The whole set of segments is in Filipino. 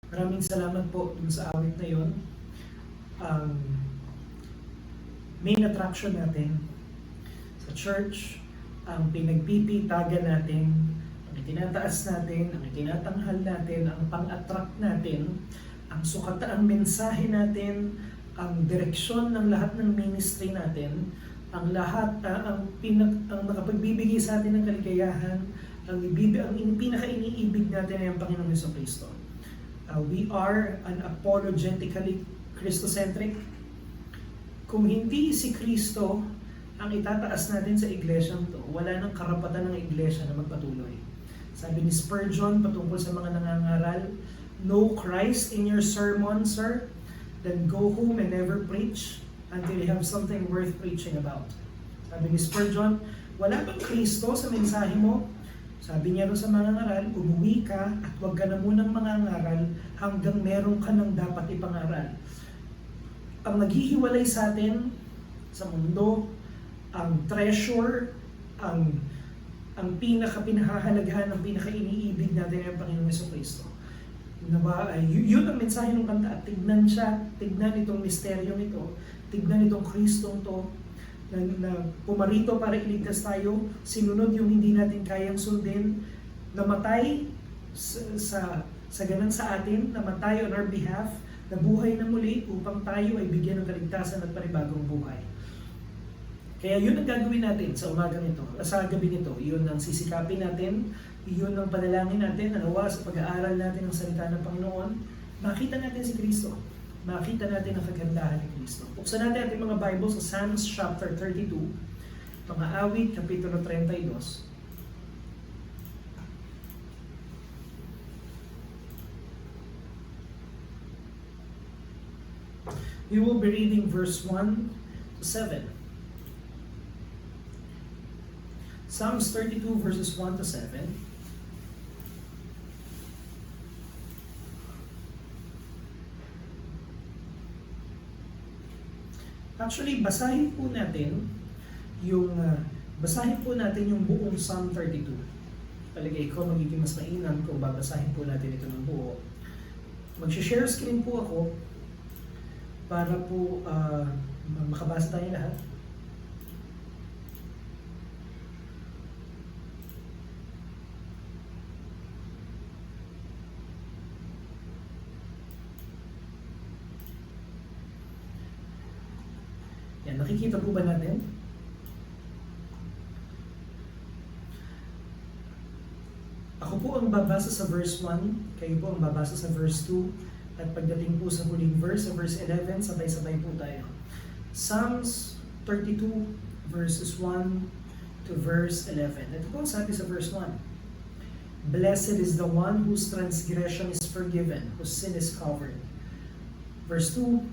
Maraming salamat po dun sa awit na yon. Ang main attraction natin sa church, ang pinagpipitagan natin, ang itinataas natin, ang itinatanghal natin, ang pang-attract natin, ang sukataang mensahe natin, ang direksyon ng lahat ng ministry natin, ang lahat, ang nakapagbibigay sa atin ng kaligayahan, ang pinaka-iniibig natin ay ang Panginoong Jesucristo. We are an apologetically Christocentric. Kung hindi si Kristo ang itataas natin sa iglesyang to, wala nang karapatan ng iglesia na magpatuloy. Sabi ni Spurgeon patungkol sa mga nangangaral, "No Christ in your sermon, sir, then go home and never preach until you have something worth preaching about." Sabi ni Spurgeon, wala bang Kristo sa mensahe mo? Sabi niya rin sa mga ngaral, umuwi ka at huwag ka na munang mangangaral hanggang meron ka ng dapat ipangaral. Ang naghihiwalay sa atin sa mundo, ang treasure, ang pinaka-pinahahalagahan, ang pinaka-iniibig natin ay ang Panginoong Jesucristo. Yun ang mensahe ng kanta. Tignan siya, tignan itong misteryong ito, tignan itong Kristong to, na pumarito para iligtas tayo, sinunod yung hindi natin kayang sundin, namatay sa ganang sa atin, namatay on our behalf, nabuhay na muli upang tayo ay bigyan ng kaligtasan at panibagong buhay. Kaya yun ang gagawin natin sa umagang ito, sa gabi nito, yun ang sisikapin natin, yun ang panalangin natin, nawa sa pag-aaral natin ng salita ng Panginoon, makita natin si Kristo. Makita natin ang kagandahan ni Kristo. Buksan natin ating mga Bible sa Psalms chapter 32, mga awit, kapitulo 32. We will be reading verse 1 to 7. Psalms 32 verses 1 to 7. Actually, basahin po natin yung buong Psalm 32. Palagay ko magiging mas mainam kung babasahin po natin ito ng buo. Mag-share screen po ako para po makabasa tayo lahat. Yan, nakikita po ba natin? Ako po ang babasa sa verse 1, kayo po ang babasa sa verse 2, at pagdating po sa huling verse, sa verse 11, sabay-sabay po tayo. Psalms 32 verses 1 to verse 11. Ito po ang sabi sa verse 1. Blessed is the one whose transgression is forgiven, whose sin is covered. Verse 2.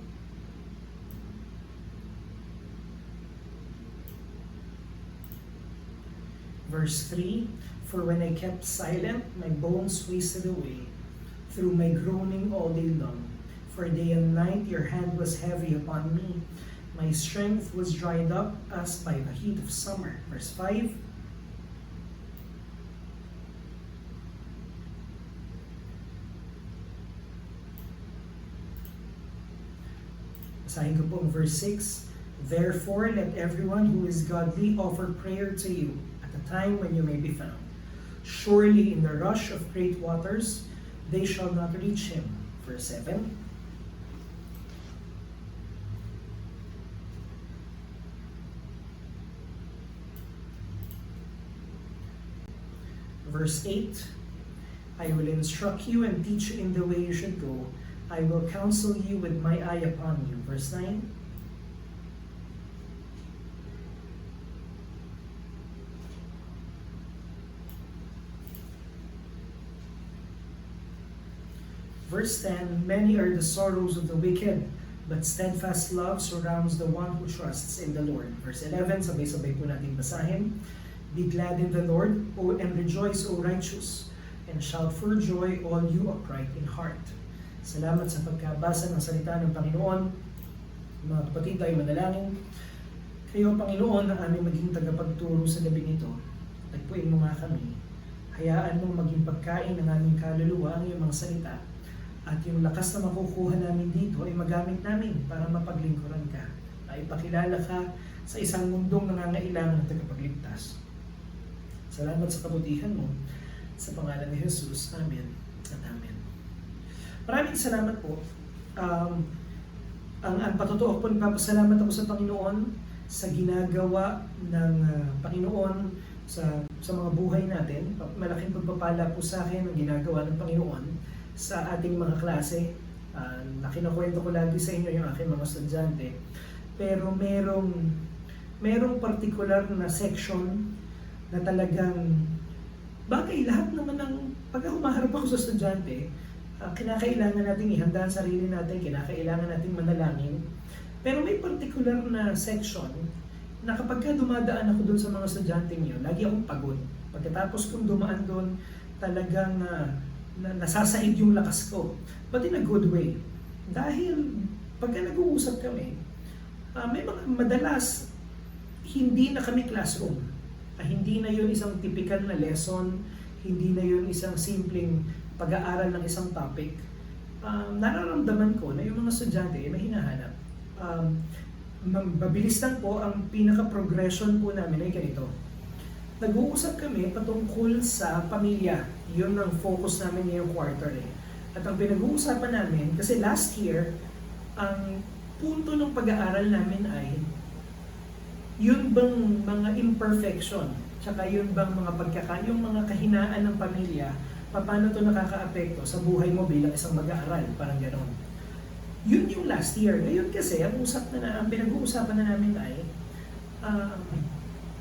Verse 3, for when I kept silent, my bones wasted away through my groaning all day long. For day and night your hand was heavy upon me. My strength was dried up as by the heat of summer. Verse 5, basahin ko po ang verse 6, therefore let everyone who is godly offer prayer to you at the time when you may be found. Surely in the rush of great waters, they shall not reach him. Verse 7. Verse 8. I will instruct you and teach you in the way you should go. I will counsel you with my eye upon you. Verse 9. Verse 10, many are the sorrows of the wicked, but steadfast love surrounds the one who trusts in the Lord. Verse 11, sabay-sabay po natin basahin. Be glad in the Lord, and rejoice, O righteous, and shout for joy, all you upright in heart. Salamat sa pagkabasa ng salita ng Panginoon. Mga kapatid, tayo manalangin. Kayo, Panginoon, ang aming maging tagapagturo sa gabi nito. Tagpuin mo nga kami. Hayaan mong maging pagkain ng aming kaluluwa ang iyong mga salita. At yung lakas na makukuha namin dito ay magamit namin para mapaglingkuran ka. Ay ipakilala ka sa isang mundong nangangailangan ng tagapagligtas. Salamat sa kabutihan mo. Sa pangalan ni Jesus. Amen at Amen. Maraming salamat po. Ang patotoo po, nagpapasalamat ako sa Panginoon sa ginagawa ng Panginoon sa mga buhay natin. Malaking pagpapala po sa akin ang ginagawa ng Panginoon sa ating mga klase. Nakinukwento ko lagi sa inyo yung aking mga estudyante. Pero merong particular na section na talagang bagay lahat naman ng pagka humaharap ako sa estudyante, kinakailangan natin ihanda ang sarili natin, kinakailangan natin manalangin. Pero may particular na section na kapag dumadaan ako doon sa mga estudyante niyo, lagi akong pagod. Pagkatapos kong dumaan doon, talagang nasasaid yung lakas ko. But in a good way. Dahil pagka nag-uusap kami, may mga madalas, hindi na kami classroom. Hindi na yun isang typical na lesson, hindi na yun isang simpleng pag-aaral ng isang topic. Nararamdaman ko na yung mga estudyante ay may hinahanap. Mabilis lang po, ang pinaka-progression po namin ay ganito. Nag-uusap kami patungkol sa pamilya. Yun ang focus namin ngayong quarter eh. At ang pinag-uusapan namin, kasi last year, ang punto ng pag-aaral namin ay yun bang mga imperfection, tsaka yun bang mga yung mga kahinaan ng pamilya, paano ito nakaka-apekto sa buhay mo bilang isang mag-aaral, parang gano'n. Yun yung last year. Ngayon kasi, ang pinag-uusapan na namin ay,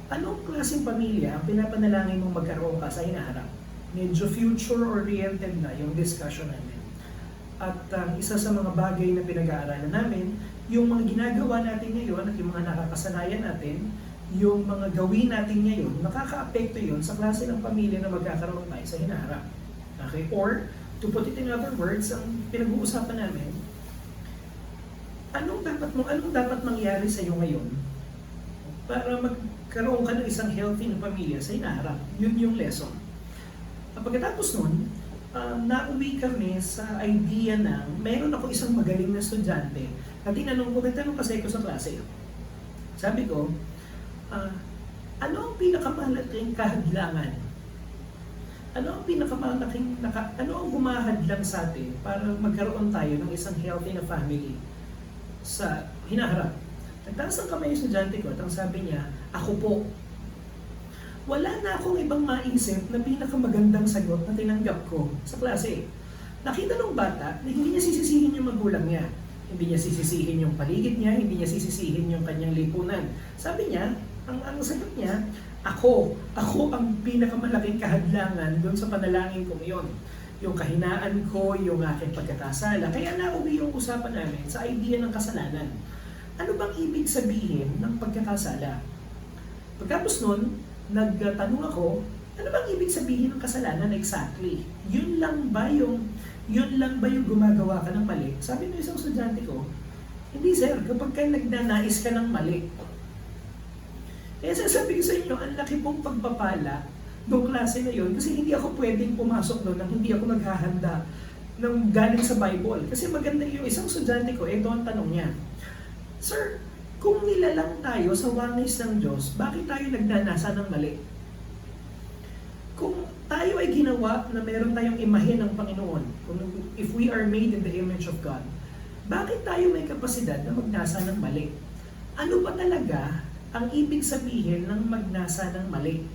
anong klaseng pamilya ang pinapanalangin mong magkaroon ka sa hinaharap? Medyo future-oriented na yung discussion namin. At isa sa mga bagay na pinag-aaralan namin, yung mga ginagawa natin ngayon at yung mga nakakasanayan natin, yung mga gawin natin ngayon, nakaka-apekto yun sa klase ng pamilya na magkakaroon tayo sa hinaharap. Okay? Or, to put it in other words, ang pinag-uusapan namin, anong dapat mangyari sa iyo ngayon para magkaroon ka ng isang healthy na pamilya sa hinaharap? Yun yung lesson. At pagkatapos nun, nauwi kami sa idea na meron ako isang magaling na estudyante at nagtanong kasi ako sa klase. Sabi ko, ano ang pinakamalaking kahadlangan? Ano ang humahadlang sa atin para magkaroon tayo ng isang healthy na family sa hinaharap? Nagtaas ang kamay yung estudyante ko at ang sabi niya, ako po. Wala na akong ibang maisip na pinakamagandang sagot na tinanggap ko sa klase. Nakita ng bata na hindi niya sisisihin yung magulang niya. Hindi niya sisisihin yung paligid niya, hindi niya sisisihin yung kanyang lipunan. Sabi niya, ang sagot niya, ako ang pinakamalaking kahadlangan doon sa panalangin ko ngayon. Yung kahinaan ko, yung aking pagkakasala. Kaya nauwi yung usapan namin sa idea ng kasalanan. Ano bang ibig sabihin ng pagkakasala? Pagkatapos nun, nagtanong ako, ano bang ibig sabihin ng kasalanan exactly? Yun lang ba yung gumagawa ka ng mali? Sabi ng isang estudyante ko, hindi sir, kapag ka nagnanais ka ng mali. Kaya sasabi ko sa inyo, ang laki pong pagpapala noong klase na yun kasi hindi ako pwedeng pumasok doon nang hindi ako naghahanda ng galing sa Bible. Kasi maganda yung isang estudyante ko, ito ang tanong niya. Sir, kung nilalang tayo sa wangis ng Diyos, bakit tayo nagnanasa ng mali? Kung tayo ay ginawa na meron tayong imahe ng Panginoon, if we are made in the image of God, bakit tayo may kapasidad na magnasa ng mali? Ano ba talaga ang ibig sabihin ng magnasa ng mali?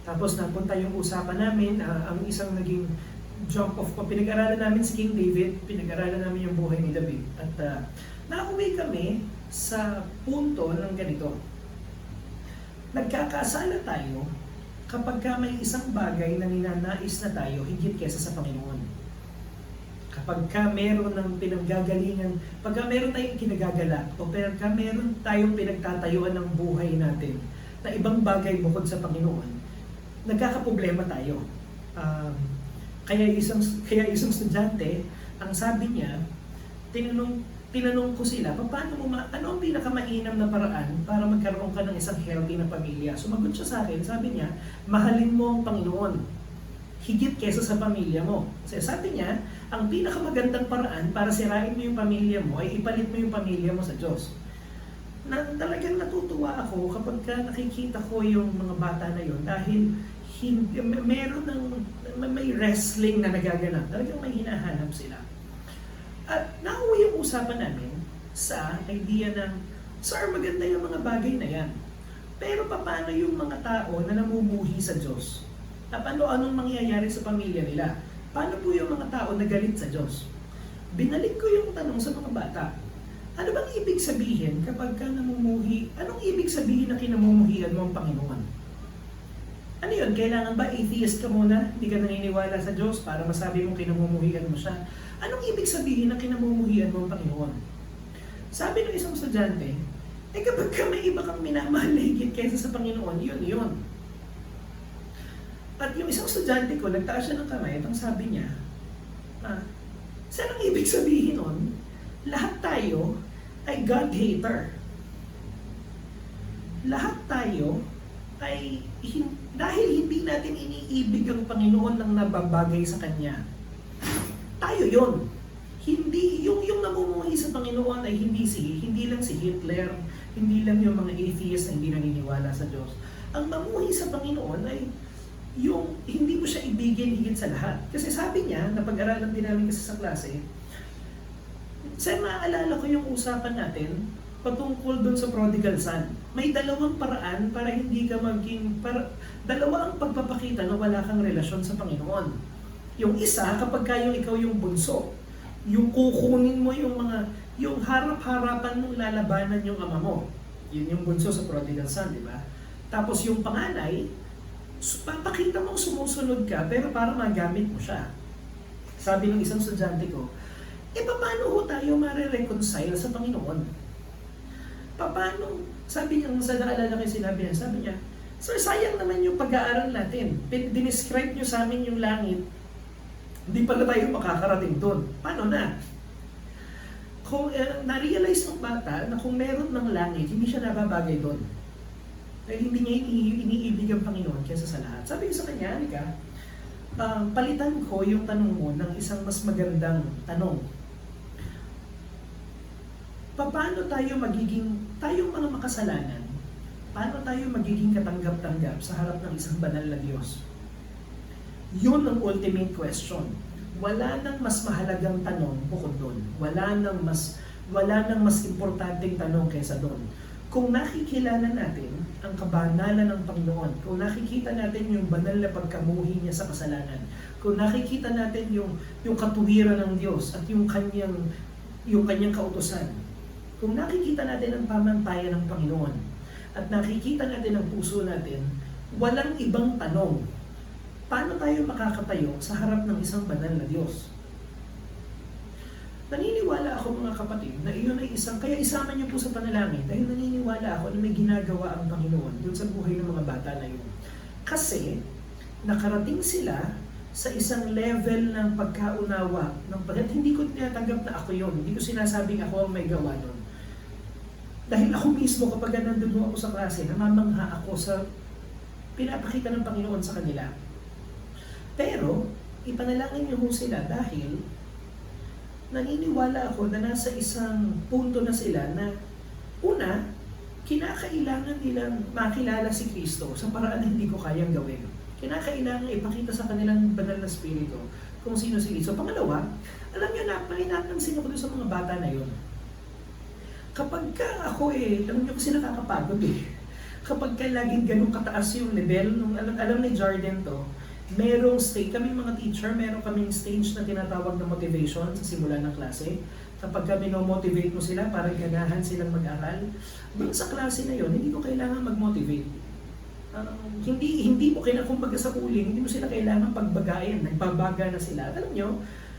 Tapos napunta yung usapan namin, ang isang naging jump off pa, pinag-aralan namin si King David, pinag-aralan namin yung buhay ni David. At nauwi kami sa punto ng ganito. Nagkakasala tayo kapag may isang bagay na ninanais na tayo higit kesa sa Panginoon. Kapag meron ng pinanggagalingan, pagka meron tayong kinagagalak, o pagka meron tayong pinagtatayuan ng buhay natin na ibang bagay bukod sa Panginoon, nagkakaproblema tayo. Kaya isang estudyante, ang sabi niya, tinanong ko sila, ano ang pinakamainam na paraan para magkaroon ka ng isang healthy na pamilya? Sumagot siya sa akin, sabi niya, mahalin mo ang Panginoon. higit kesa sa pamilya mo. Kasi sabi niya, ang pinakamagandang paraan para sirain mo yung pamilya mo ay ipalit mo yung pamilya mo sa Diyos. Talagang natutuwa ako kapag nakikita ko yung mga bata na yun dahil meron may wrestling na nagaganap. Talagang may hinahanap sila. At nauwi yung usapan namin sa idea ng, Sir, maganda yung mga bagay na yan. Pero paano yung mga tao na namumuhi sa Diyos? Anong mangyayari sa pamilya nila? Paano po yung mga tao na galit sa Diyos? Binalik ko yung tanong sa mga bata. Ano bang ibig sabihin kapag ka namumuhi? Anong ibig sabihin na kinamumuhian mo ang Panginoon? Ano yun? Kailangan ba atheist ka muna? Hindi ka naniniwala sa Diyos para masabi mong kinamumuhian mo siya? Anong ibig sabihin na kinamumuhian mo ang Panginoon? Sabi ng isang estudyante, kapag ka may iba kang minamahal na higit kaysa sa Panginoon, yun. At yung isang estudyante ko, nagtaas siya ng kamay at ang sabi niya, saan ang ibig sabihin nun? Lahat tayo ay God-hater. Lahat tayo ay, dahil hindi natin iniibig ang Panginoon ng nababagay sa Kanya, tayo yon. Hindi, yung namumuhi sa Panginoon ay hindi lang si Hitler, hindi lang yung mga atheist na hindi naniniwala sa Diyos. Ang mamuhi sa Panginoon ay yung hindi mo siya ibigin higit sa lahat. Kasi sabi niya, napag-aralan din namin kasi sa klase, Sir, naaalala ko yung usapan natin patungkol doon sa prodigal son. May dalawang paraan para hindi ka dalawa ang pagpapakita na wala kang relasyon sa Panginoon. Yung isa, kapag ikaw yung bunso, yung kukunin mo yung harap-harapan mong lalabanan yung ama mo. Yun yung bunso sa prodigal son, di ba? Tapos yung panganay, papakita mong sumusunod ka, pero para magamit mo siya. Sabi ng isang estudyante ko, paano ho tayo marireconcile sa Panginoon? Paano? Sabi niya, sa naalala ko yung sinabi niya, Sir, sayang naman yung pag-aaral natin. Dinescribe niyo sa amin yung langit, hindi pala tayo makakarating doon. Paano na? Kung na-realize ng bata na kung meron ng langit, hindi siya nababagay doon. Dahil hindi niya iniibig ang Panginoon kaysa sa lahat. Sabi ko sa kanya, Anika, palitan ko yung tanong mo ng isang mas magandang tanong. Paano tayong mga makasalanan, paano tayo magiging katanggap-tanggap sa harap ng isang banal na Diyos? Yun ang ultimate question. Wala nang mas mahalagang tanong bukod doon. Wala nang mas importanteng tanong kaysa doon. Kung nakikilala natin ang kabanalan ng Panginoon, kung nakikita natin yung banal na pagkamuhi niya sa kasalanan, kung nakikita natin yung katuwiran ng Diyos at yung kanyang kautusan, kung nakikita natin ang pamantayan ng Panginoon at nakikita natin ang puso natin, walang ibang tanong. Paano tayo makakatayo sa harap ng isang banal na Diyos? Naniniwala ako mga kapatid na iyon ay kaya isama niyo po sa panalangin dahil naniniwala ako na may ginagawa ang Panginoon dun sa buhay ng mga bata na yun. Kasi nakarating sila sa isang level ng pagkaunawa at hindi ko tinatanggap na ako yun. Hindi ko sinasabing ako ang may gawa nun. Dahil ako mismo kapag nandun ako sa klase, namamangha ako sa pinapakita ng Panginoon sa kanila. Pero, ipanalangin niyo sila dahil naniniwala ako na nasa isang punto na sila na una, kinakailangan nilang makilala si Kristo sa paraan na hindi ko kayang gawin. Kinakailangan ipakita sa kanilang banal na spirito kung sino si Kristo. Pangalawa, alam niyo na, napansin ako sa mga bata na yun. Kapag ka ako alam niyo kasi nakakapagod Kapag ka laging ganun kataas yung level, alam ni Jordan to, merong stage, kami mga teacher, meron kaming stage na tinatawag na motivation sa simula ng klase. Kapag ka minomotivate mo sila para ganahan silang mag-aral, doon sa klase na yon, hindi ko kailangan mag-motivate. Hindi mo kumbaga sa uling, hindi mo sila kailangan pagbagayin, nagbabaga na sila. Alam nyo,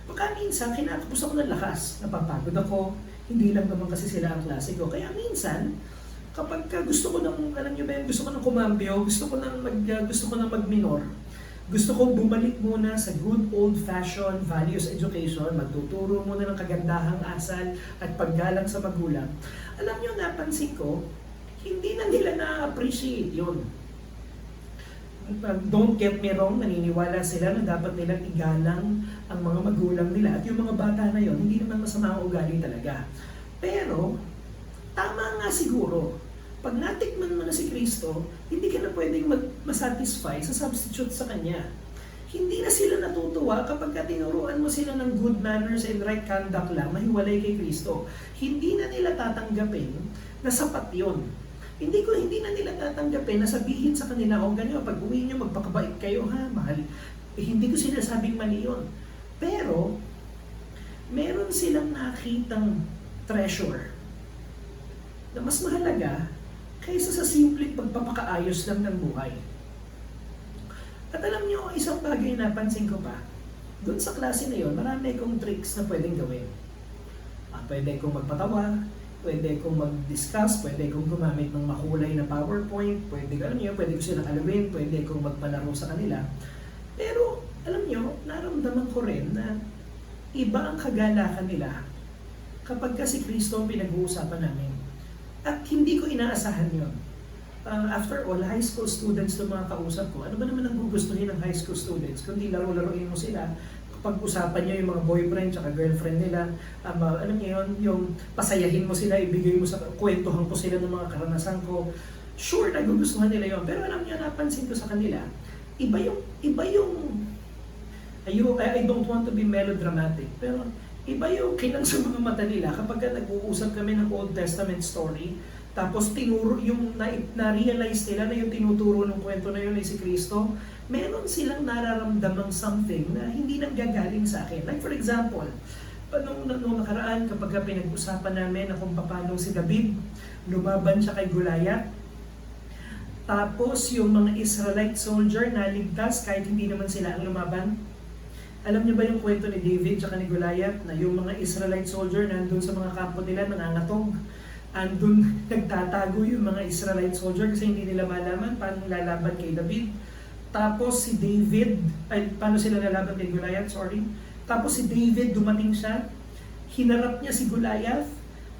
baka minsan kinakapos ako ng lakas, napapagod ako, hindi lang naman kasi sila ang klase ko. Kaya minsan, kapag gusto ko ng, alam nyo ba yun, gusto ko ng kumambyo, gusto ko ng mag-minor, gusto ko bumalik muna sa good old-fashioned values education, magtuturo muna ng kagandahang asal at paggalang sa magulang. Alam nyo, napansin ko, hindi na nila na-appreciate yun. Don't get me wrong, naniniwala sila na dapat nilang igalang ang mga magulang nila. At yung mga bata na yon, hindi naman masama ang ugali talaga. Pero, tama nga siguro, pag natikman mo na si Kristo, hindi ka na pwedeng masatisfy sa substitute sa Kanya. Hindi na sila natutuwa kapag tinuruan mo sila ng good manners and right conduct lang, mahiwalay kay Kristo. Hindi na nila tatanggapin na sapat yun. Hindi na nila tatanggapin na sabihin sa kanila, o ganyan, pag uwi niyo, magpakabait kayo ha, mahal. Hindi ko sinasabing mali yun. Pero, meron silang nakitang treasure na mas mahalaga kaysa sa simpleng pagpapakaayos lang ng buhay. At alam niyo, isang bagay na napansin ko pa, doon sa klase na yon, marami akong tricks na pwedeng gawin. Pwede kong magpatawa, pwede kong mag-discuss, pwede kong gumamit ng makulay na PowerPoint, pwede ko silang alawin, pwede kong magpalaro sa kanila. Pero, alam niyo, naramdaman ko rin na iba ang kagalakan nila kapag si Kristo ang pinag-uusapan namin. At hindi ko inaasahan yun. After all, high school students na mga kausap ko, ano ba naman ang gugustuhin ng high school students? Kundi laro-laruin mo sila, pag-usapan niyo yung mga boyfriend at girlfriend nila, alam niyo yun, yung pasayahin mo sila, ibigay mo sa kwentuhan ko sila ng mga karanasan ko. Sure, nagugustuhan nila yun. Pero alam niyo, napansin ko sa kanila, iba yung I don't want to be melodramatic, pero iba yung kinang sa mga mata nila kapag nag-uusap kami ng Old Testament story, tapos tinuro yung na-realize nila na yung tinuturo ng kwento na yun ay si Kristo, meron silang nararamdamang something na hindi nang gagaling sa akin. Like for example, nung nakaraan kapag pinag-usapan namin na kung paano si David lumaban siya kay Goliath, tapos yung mga Israelite soldier naligtas kahit hindi naman sila ang lumaban. Alam niyo ba yung kwento ni David at ni Goliath na yung mga Israelite soldier nandun sa mga kampo nila nangangatog? Andun nagtatago yung mga Israelite soldier kasi hindi nila malaman paano lalaban kay David. Tapos si David, paano sila lalaban kay Goliath, Tapos si David, dumating siya, hinarap niya si Goliath,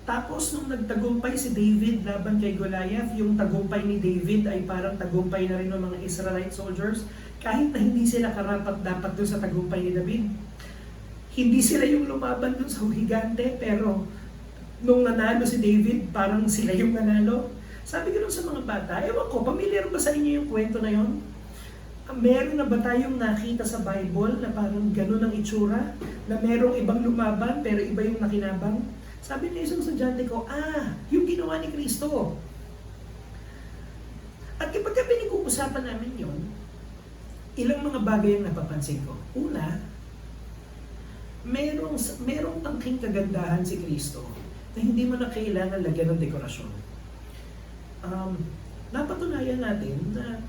tapos nung nagtagumpay si David laban kay Goliath, yung tagumpay ni David ay parang tagumpay na rin ng mga Israelite soldiers, kahit na hindi sila karapat-dapat doon sa tagumpay ni David. Hindi sila yung lumaban doon sa higante, pero nung nanalo si David, parang sila yung nanalo. Sabi ko sa mga bata, ewan ko, familiar ba sa inyo yung kwento na yon? Meron na ba tayong nakita sa Bible na parang ganun ang itsura? Na merong ibang lumaban pero iba yung nakinabang? Sabi ng isang estudyante ko, yung ginawa ni Kristo. At kapag pinag-uusapan namin yon, ilang mga bagay ang napapansin ko. Una, merong tangking kagandahan si Kristo na hindi mo na kailangan lagyan ng dekorasyon. Napatunayan natin na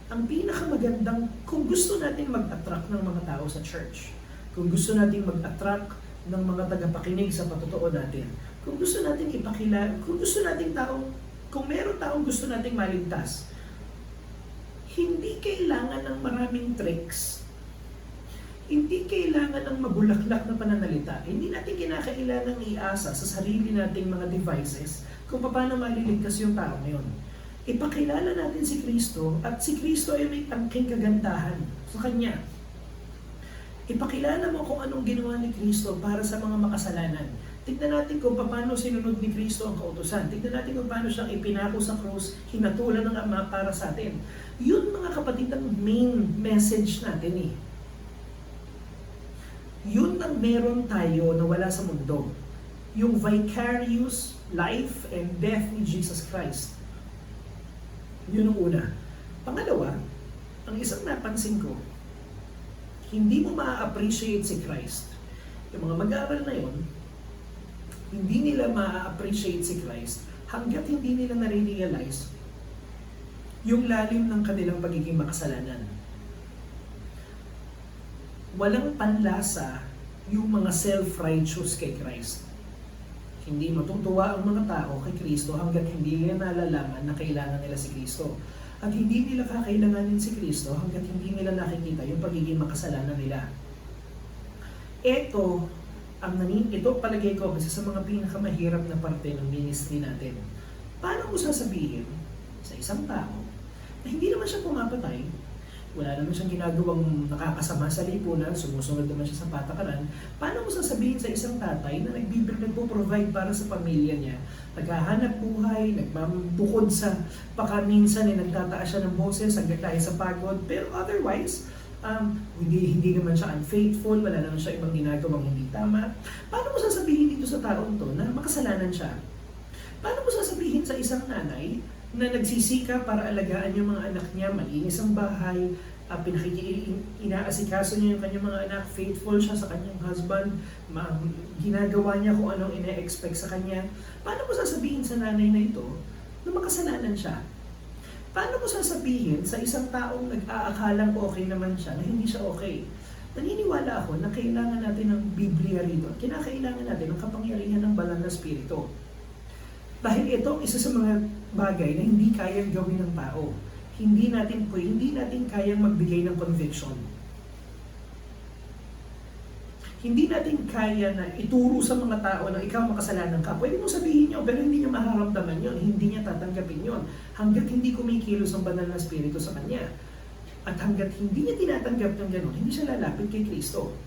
ang pinakamagandang, kung gusto natin mag-attract ng mga tao sa church, kung gusto natin mag-attract ng mga tagapakinig sa patotoo natin, kung gusto natin ipakilala, kung meron taong gusto nating maligtas, hindi kailangan ng maraming tricks, hindi kailangan ng mabulaklak na pananalita, hindi natin kinakailangang iasa sa sarili nating mga devices kung paano maliligtas yung tao ngayon. Ipakilala natin si Kristo at si Kristo ay may tangking kagandahan sa Kanya. Ipakilala mo kung anong ginawa ni Kristo para sa mga makasalanan. Tignan natin kung paano sinunod ni Kristo ang kautusan. Tignan natin kung paano siyang ipinako sa krus, hinatulan ng Ama para sa atin. Yun mga kapatid ang main message natin . Yun ang meron tayo na wala sa mundo. Yung vicarious life and death ni Jesus Christ. Yun ang una. Pangalawa, ang isang napansin ko, hindi mo ma-appreciate si Christ. Yung mga mag-aaral na yun, hindi nila ma-appreciate si Christ hanggat hindi nila nare-realize yung lalim ng kanilang pagiging makasalanan. Walang panlasa yung mga self-righteous kay Christ. Hindi matutuwa ang mga tao kay Kristo hanggat hindi nila nalalaman na kailangan nila si Kristo. At hindi nila kakailanganin si Kristo hanggat hindi nila nakikita yung pagiging makasalanan nila. Ito palagay ko kasi sa mga pinakamahirap na parte ng ministry natin. Paano mo sasabihin sa isang tao na hindi naman siya pumapatay, wala naman siyang ginagawang nakakasama sa lipunan, sumusunod naman siya sa patakaran, paano mo sasabihin sa isang tatay na nagpo-provide para sa pamilya niya, naghahanap buhay, nagmamukod sa pakaminsan nagtataas siya ng boses hanggang dahil sa pagod, pero otherwise, hindi naman siya unfaithful, wala naman siya ibang ginagawang hindi tama. Paano mo sasabihin dito sa taong to na makasalanan siya? Paano mo sasabihin sa isang nanay na nagsisika para alagaan yung mga anak niya, malinis ang bahay, inaasikaso niya yung kanyang mga anak, faithful siya sa kanyang husband, ginagawa niya kung anong ina-expect sa kanya. Paano mo sasabihin sa nanay na ito na makasalanan siya? Paano mo sasabihin sa isang taong nag-aakalang okay naman siya na hindi siya okay? Naniniwala ako na kailangan natin ng Biblia rito. Kinakailangan natin ng kapangyarihan ng banal na spirito. Dahil ito ang isa sa mga bagay na hindi kayang gawin ng tao. Hindi natin kayang magbigay ng conviction. Hindi natin kaya na ituro sa mga tao na ikaw makasalanan ka. Pwede mo sabihin nyo, pero hindi niya maharamdaman yun. Hindi niya tatanggapin yun. Hanggat hindi kumikilos ang banal na spirito sa kanya. At hanggat hindi niya tinatanggap ng gano'n, hindi siya lalapit kay Kristo.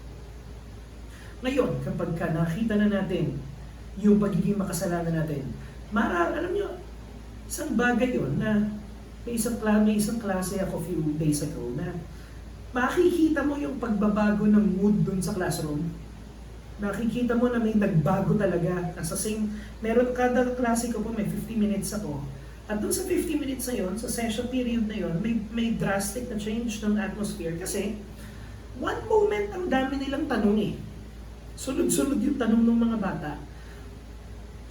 Ngayon, kapag nakita na natin yung pagiging makasalanan natin, alam nyo, isang bagay yun na may isang klase ako few days ago na makikita mo yung pagbabago ng mood dun sa classroom. Nakikita mo na may nagbago talaga. Meron kada klase ko po, may 50 minutes ako. At dun sa 50 minutes na yun, sa session period na yun, may drastic na change ng atmosphere kasi one moment ang dami nilang tanong eh. Sunod-sunod yung tanong ng mga bata.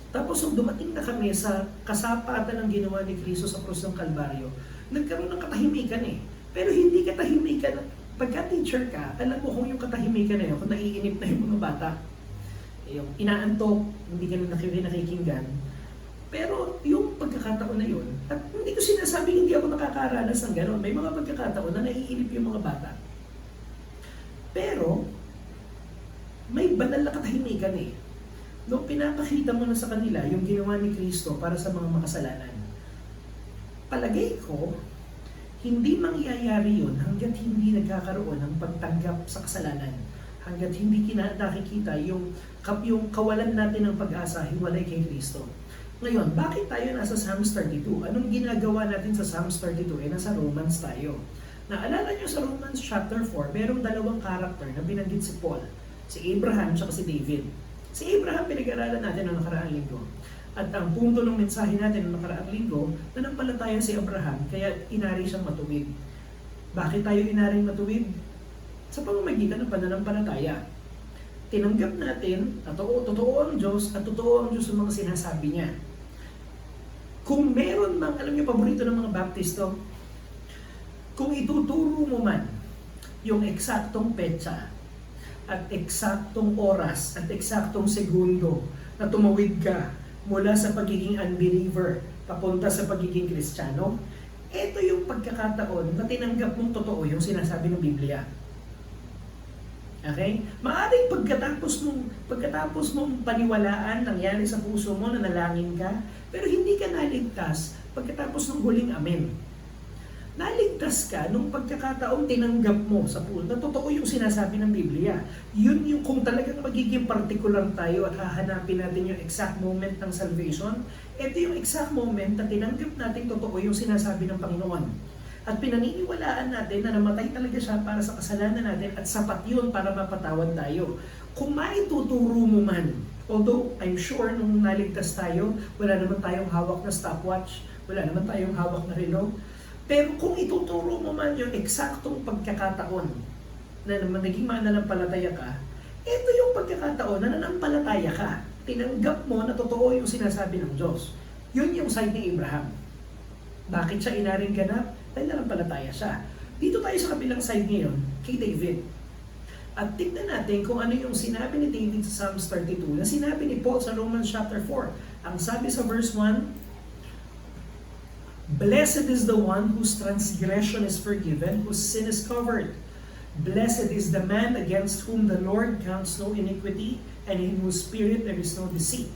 Tapos nung dumating na kami sa kasapatan ng ginawa ni Kristo sa krus ng Kalbaryo, nagkaroon ng katahimikan eh. Pero hindi katahimikan, pagka teacher ka, alam mo kung yung katahimikan na yun, kung naiinip na yung mga bata, yung inaantok, hindi ka na nakikinggan. Pero yung pagkakataon na yun, at hindi ko sinasabing hindi ako nakakaranas ng gano'n, may mga pagkakataon na naiinip yung mga bata. Pero, may banal na katahimikan eh. Nung pinapakita mo na sa kanila yung ginawa ni Kristo para sa mga makasalanan, palagay ko, hindi mangyayari yun hanggat hindi nagkakaroon ng pagtanggap sa kasalanan. Hanggat hindi nakikita yung kawalan natin ng pag-asa, hiwalay kay Kristo. Ngayon, bakit tayo nasa Psalms 32? Anong ginagawa natin sa Psalms 32? Nasa Romans tayo. Naalala nyo sa Romans chapter 4, merong dalawang karakter na binanggit si Paul. Si Abraham at si David. Si Abraham, pinag-aralan natin noong nakaraang linggo. At ang punto ng mensahe natin noong nakaraang linggo, nanampalataya si Abraham, kaya inari siyang matuwid. Bakit tayo inaring matuwid? Sa pamamagitan ng pananampalataya. Tinanggap natin at totoo ang Diyos at totoo ang Diyos sa mga sinasabi niya. Kung meron mang, alam niyo, paborito ng mga Baptisto, kung ituturo mo man yung eksaktong petsa, at eksaktong oras at eksaktong segundo na tumawid ka mula sa pagiging unbeliever papunta sa pagiging Kristiyano, ito yung pagkakataon na tinanggap mong totoo yung sinasabi ng Biblia. Okay? Maaring pagkatapos mong paniwalaan, nangyari sa puso mo na nalangin ka, pero hindi ka naligtas pagkatapos ng huling amen. Naligtas ka nung pagkakataong tinanggap mo sa puso na totoo yung sinasabi ng Biblia. Yun yung kung talagang magiging particular tayo at hahanapin natin yung exact moment ng salvation, ito yung exact moment na tinanggap natin totoo yung sinasabi ng Panginoon. At pinaniniwalaan natin na namatay talaga siya para sa kasalanan natin at sapat yun para mapatawad tayo. Kung maituturo mo man, although I'm sure nung naligtas tayo, wala naman tayong hawak na stopwatch, wala naman tayong hawak na relo, pero kung ituturo mo man yung eksaktong pagkakataon na naging mananampalataya ka, ito yung pagkakataon na nananampalataya ka. Tinanggap mo na totoo yung sinasabi ng Diyos. Yun yung side ni Abraham. Bakit siya inaring ganap? Dahil nananampalataya siya. Dito tayo sa kabilang side ngayon, kay David. At tignan natin kung ano yung sinabi ni David sa Psalms 32 na sinabi ni Paul sa Romans chapter 4. Ang sabi sa verse 1, Blessed is the one whose transgression is forgiven, whose sin is covered. Blessed is the man against whom the Lord counts no iniquity, and in whose spirit there is no deceit.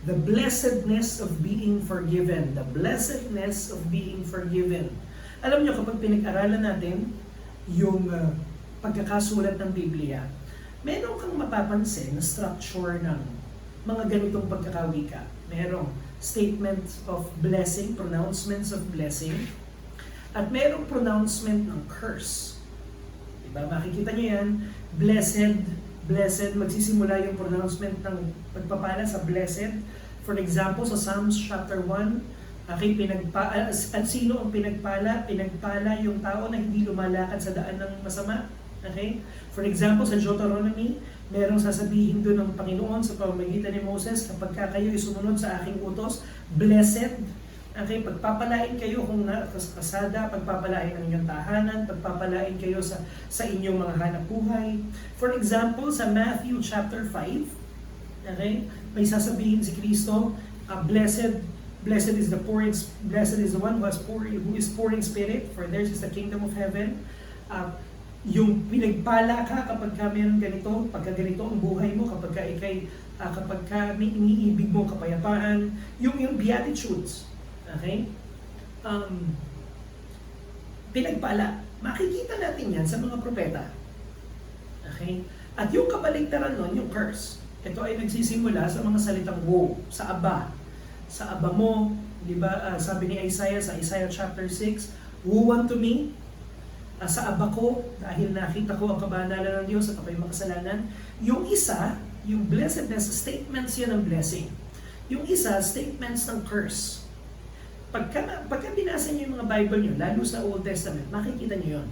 The blessedness of being forgiven. The blessedness of being forgiven. Alam nyo, kapag pinag-aralan natin yung pagkakasulat ng Biblia, meron kang mapapansin na structure ng mga ganitong pagkakawika. Merong statements of blessing, pronouncements of blessing, at merong pronouncement ng curse. Diba? Makikita nyo yan, blessed, blessed, magsisimula yung pronouncement ng pagpapala sa blessed. For example, sa Psalms chapter 1, at sino ang pinagpala? Pinagpala yung tao na hindi lumalakad sa daan ng masama. Okay? For example, sa Deuteronomy, merong sasabihin doon ng Panginoon sa pamamagitan ni Moses, kapag kayo sumunod sa aking utos, blessed. Okay, pagpapalain kayo kung sa kasada, pagpapalain ang inyong tahanan, pagpapalain kayo sa inyong mga hanap buhay. For example, sa Matthew chapter 5, okay, may sasabihin si Kristo, blessed is the one who is poor in spirit, for theirs is the kingdom of heaven. Yung pinagpala ka kapag ka meron ganito, pagka ganito ang buhay mo, kapag ka may iniibig mo kapayapaan, yung beatitudes. Okay? Pinagpala. Makikita natin yan sa mga propeta. Okay? At yung kabaligtaran nun, yung curse. Ito ay nagsisimula sa mga salitang woe, sa aba. Sa aba mo, di ba, sabi ni Isaiah sa Isaiah chapter 6, woe unto me, sa aba ko, dahil nakita ko ang kabanalan ng Diyos at ako'y makasalanan. Yung isa, yung blessedness, statements yan ng blessing. Yung isa, statements ng curse. Pagka binasa niyo yung mga Bible niyo, lalo sa Old Testament, makikita niyo yun.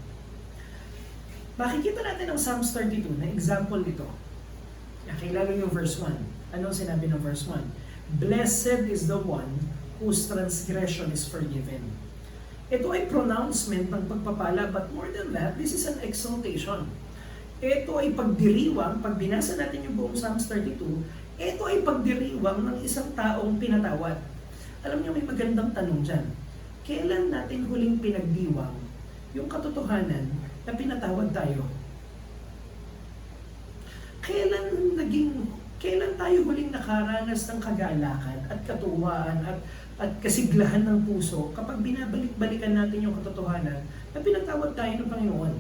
Makikita natin ang Psalms 32 na example nito. Okay, lalo yung verse 1. Anong sinabi ng verse 1? Blessed is the one whose transgression is forgiven. Ito ay pronouncement ng pagpapala, but more than that, this is an exaltation. Ito ay pagdiriwang, pag binasa natin yung buong Psalms 32, ito ay pagdiriwang ng isang taong pinatawad. Alam niyo, may magandang tanong dyan. Kailan natin huling pinagdiwang yung katotohanan na pinatawad tayo? Kailan tayo huling nakaranas ng kagalakan at katuwaan at kasiglahan ng puso kapag binabalik-balikan natin yung katotohanan na pinatawad tayo ng Panginoon?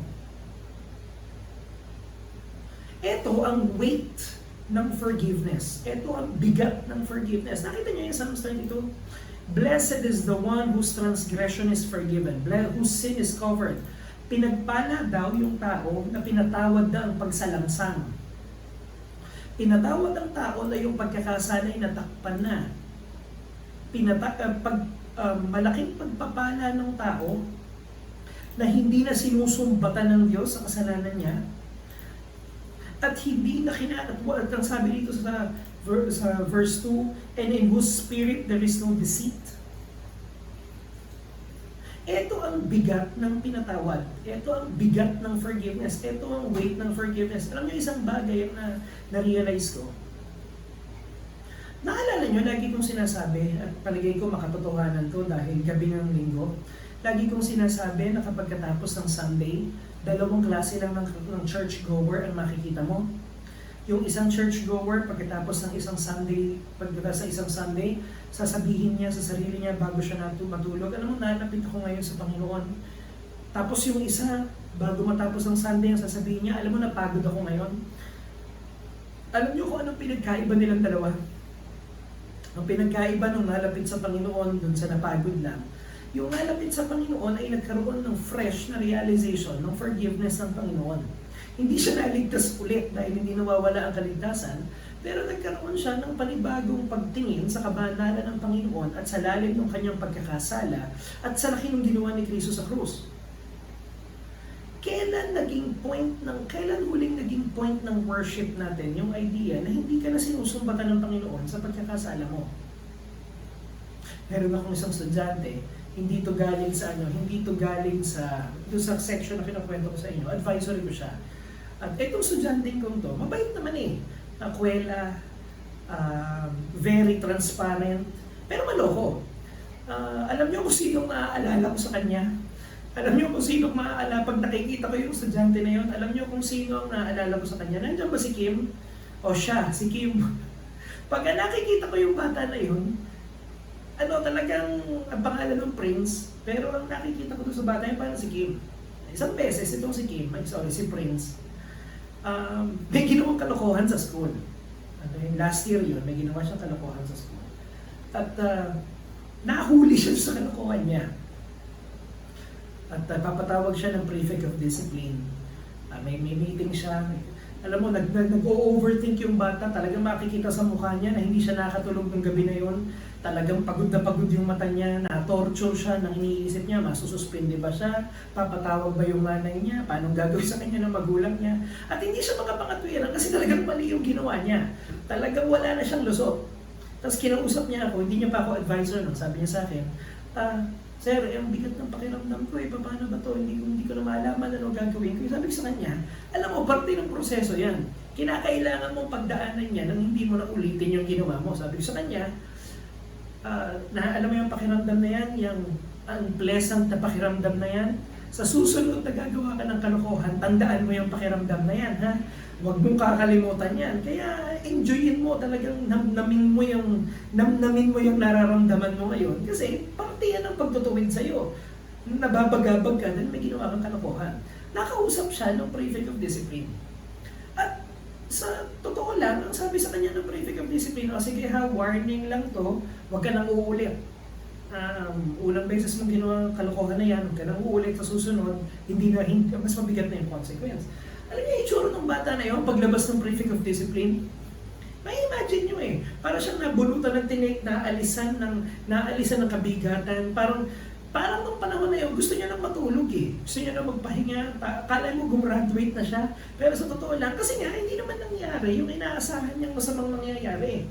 Ito ang weight ng forgiveness. Ito ang bigat ng forgiveness. Nakita niyo yung Psalms 32? Blessed is the one whose transgression is forgiven, whose sin is covered. Pinagpala daw yung tao na pinatawad na ang pagsalangsang. Pinatawad ang tao na yung pagkakasala ay natakpan na. Malaking pagpapala ng tao na hindi na sinusumbatan ng Diyos sa kasalanan niya. At hindi na at ang sabi dito sa verse 2, and in whose spirit there is no deceit. Ito ang bigat ng pinatawad. Ito ang bigat ng forgiveness. Ito ang weight ng forgiveness. Alam niyo, isang bagay na na-realize ko. Naalala niyo, lagi kong sinasabi, at palagay ko makatotohanan to dahil gabi ng linggo, lagi kong sinasabi na kapag katapos ng Sunday, dalawang klase lang ng church-goer ang makikita mo. Yung isang church-goer, pagkatapos ng isang Sunday, sasabihin niya sa sarili niya bago siya matulog, alam mo, nalapit ako ngayon sa Panginoon. Tapos yung isa, bago matapos ng Sunday, ang sasabihin niya, alam mo, napagod ako ngayon. Alam niyo kung anong pinagkaiba nilang dalawa? Ang pinagkaiba nung nalapit sa Panginoon dun sa napagod lang, yung nalapit sa Panginoon ay nagkaroon ng fresh na realization ng forgiveness ng Panginoon. Hindi siya naligtas ulit dahil hindi nawawala ang kaligtasan, pero nagkaroon siya ng panibagong pagtingin sa kabanalan ng Panginoon at sa lalim ng kanyang pagkakasala at sa laki ng ginawa ni Kristo sa krus. Kailan huling naging point ng worship natin yung idea na hindi ka na sinusumbatan ng Panginoon sa pagkakasala mo? Meron akong isang estudyante, hindi to galing sa doon sa section na kinukwento ko sa inyo, advisory ko siya. At itong estudyante kong to, mabait naman akwela, very transparent, pero maloko. Alam niyo kung sinong naaalala ko sa kanya? Alam niyo kung sinong maaalala, pag nakikita ko yung estudyante na yun, alam niyo kung sinong naaalala ko sa kanya? Nandiyan ba si Kim? O siya, si Kim. Pagka nakikita ko yung bata na yun, talagang ang pangalan ng Prince, pero ang nakikita ko doon sa bata yun parang si Kim. Isang beses itong si Kim, si Prince, may ginawang kalokohan sa school. Last year yun, may ginawa siyang kalokohan sa school. At nahuli siya sa kalokohan niya. At papatawag siya ng prefect of discipline. May meeting siya. Alam mo, nag-overthink yung bata. Talagang makikita sa mukha niya na hindi siya nakatulog ng gabi na yun. Talagang pagod na pagod yung mata niya. Na-torture siya nang iniisip niya, masususpindi ba siya? Papatawag ba yung nanay niya? Paano gagawin sa kanya ng magulang niya? At hindi siya makapangatwiran kasi talagang mali yung ginawa niya. Talagang wala na siyang lusot. Tapos kinausap niya ako, hindi niya pa ako advisor. Sabi niya sa akin, Sir, ang bigat ng pakiramdam ko paano ba to? Hindi ko na malaman ano gagawin ko. Sabi ko sa kanya, alam mo, parte ng proseso yan. Kinakailangan mong pagdaanan niya nang hindi mo na ulitin yung ginawa mo. Sabi ko sa kanya, alam mo yung pakiramdam na yan, yung unpleasant na pakiramdam na yan, sa susunod na gagawa ka ng kalokohan, tandaan mo yung pakiramdam na yan, ha? Huwag mong kakalimutan yan. Kaya enjoyin mo, talagang namnamin mo yung nararamdaman mo ngayon. Kasi parte yan ang pagtutuwid sa'yo. Nababagabag ka dahil may ginawa kang kalokohan. Nakausap siya ng prefect of discipline. At sa totoo lang, ang sabi sa kanya ng prefect of discipline, sige ha, warning lang to, huwag ka nang uulit. Unang beses mong ginawa kalokohan na yan, huwag ka nang uulit sa susunod, hindi mas mabigat na yung consequence. Alam niyo, itsura ng bata na yun, paglabas ng prefect of discipline, may imagine nyo para siyang nabulutan ng tinik, naalisan ng kabigatan, parang nung panahon na yun, gusto niya nang matulog Gusto niya nang magpahinga, kala mo gumraduate na siya, pero sa totoo lang, kasi nga, hindi naman nangyari yung inaasahan niyang masamang mangyayari.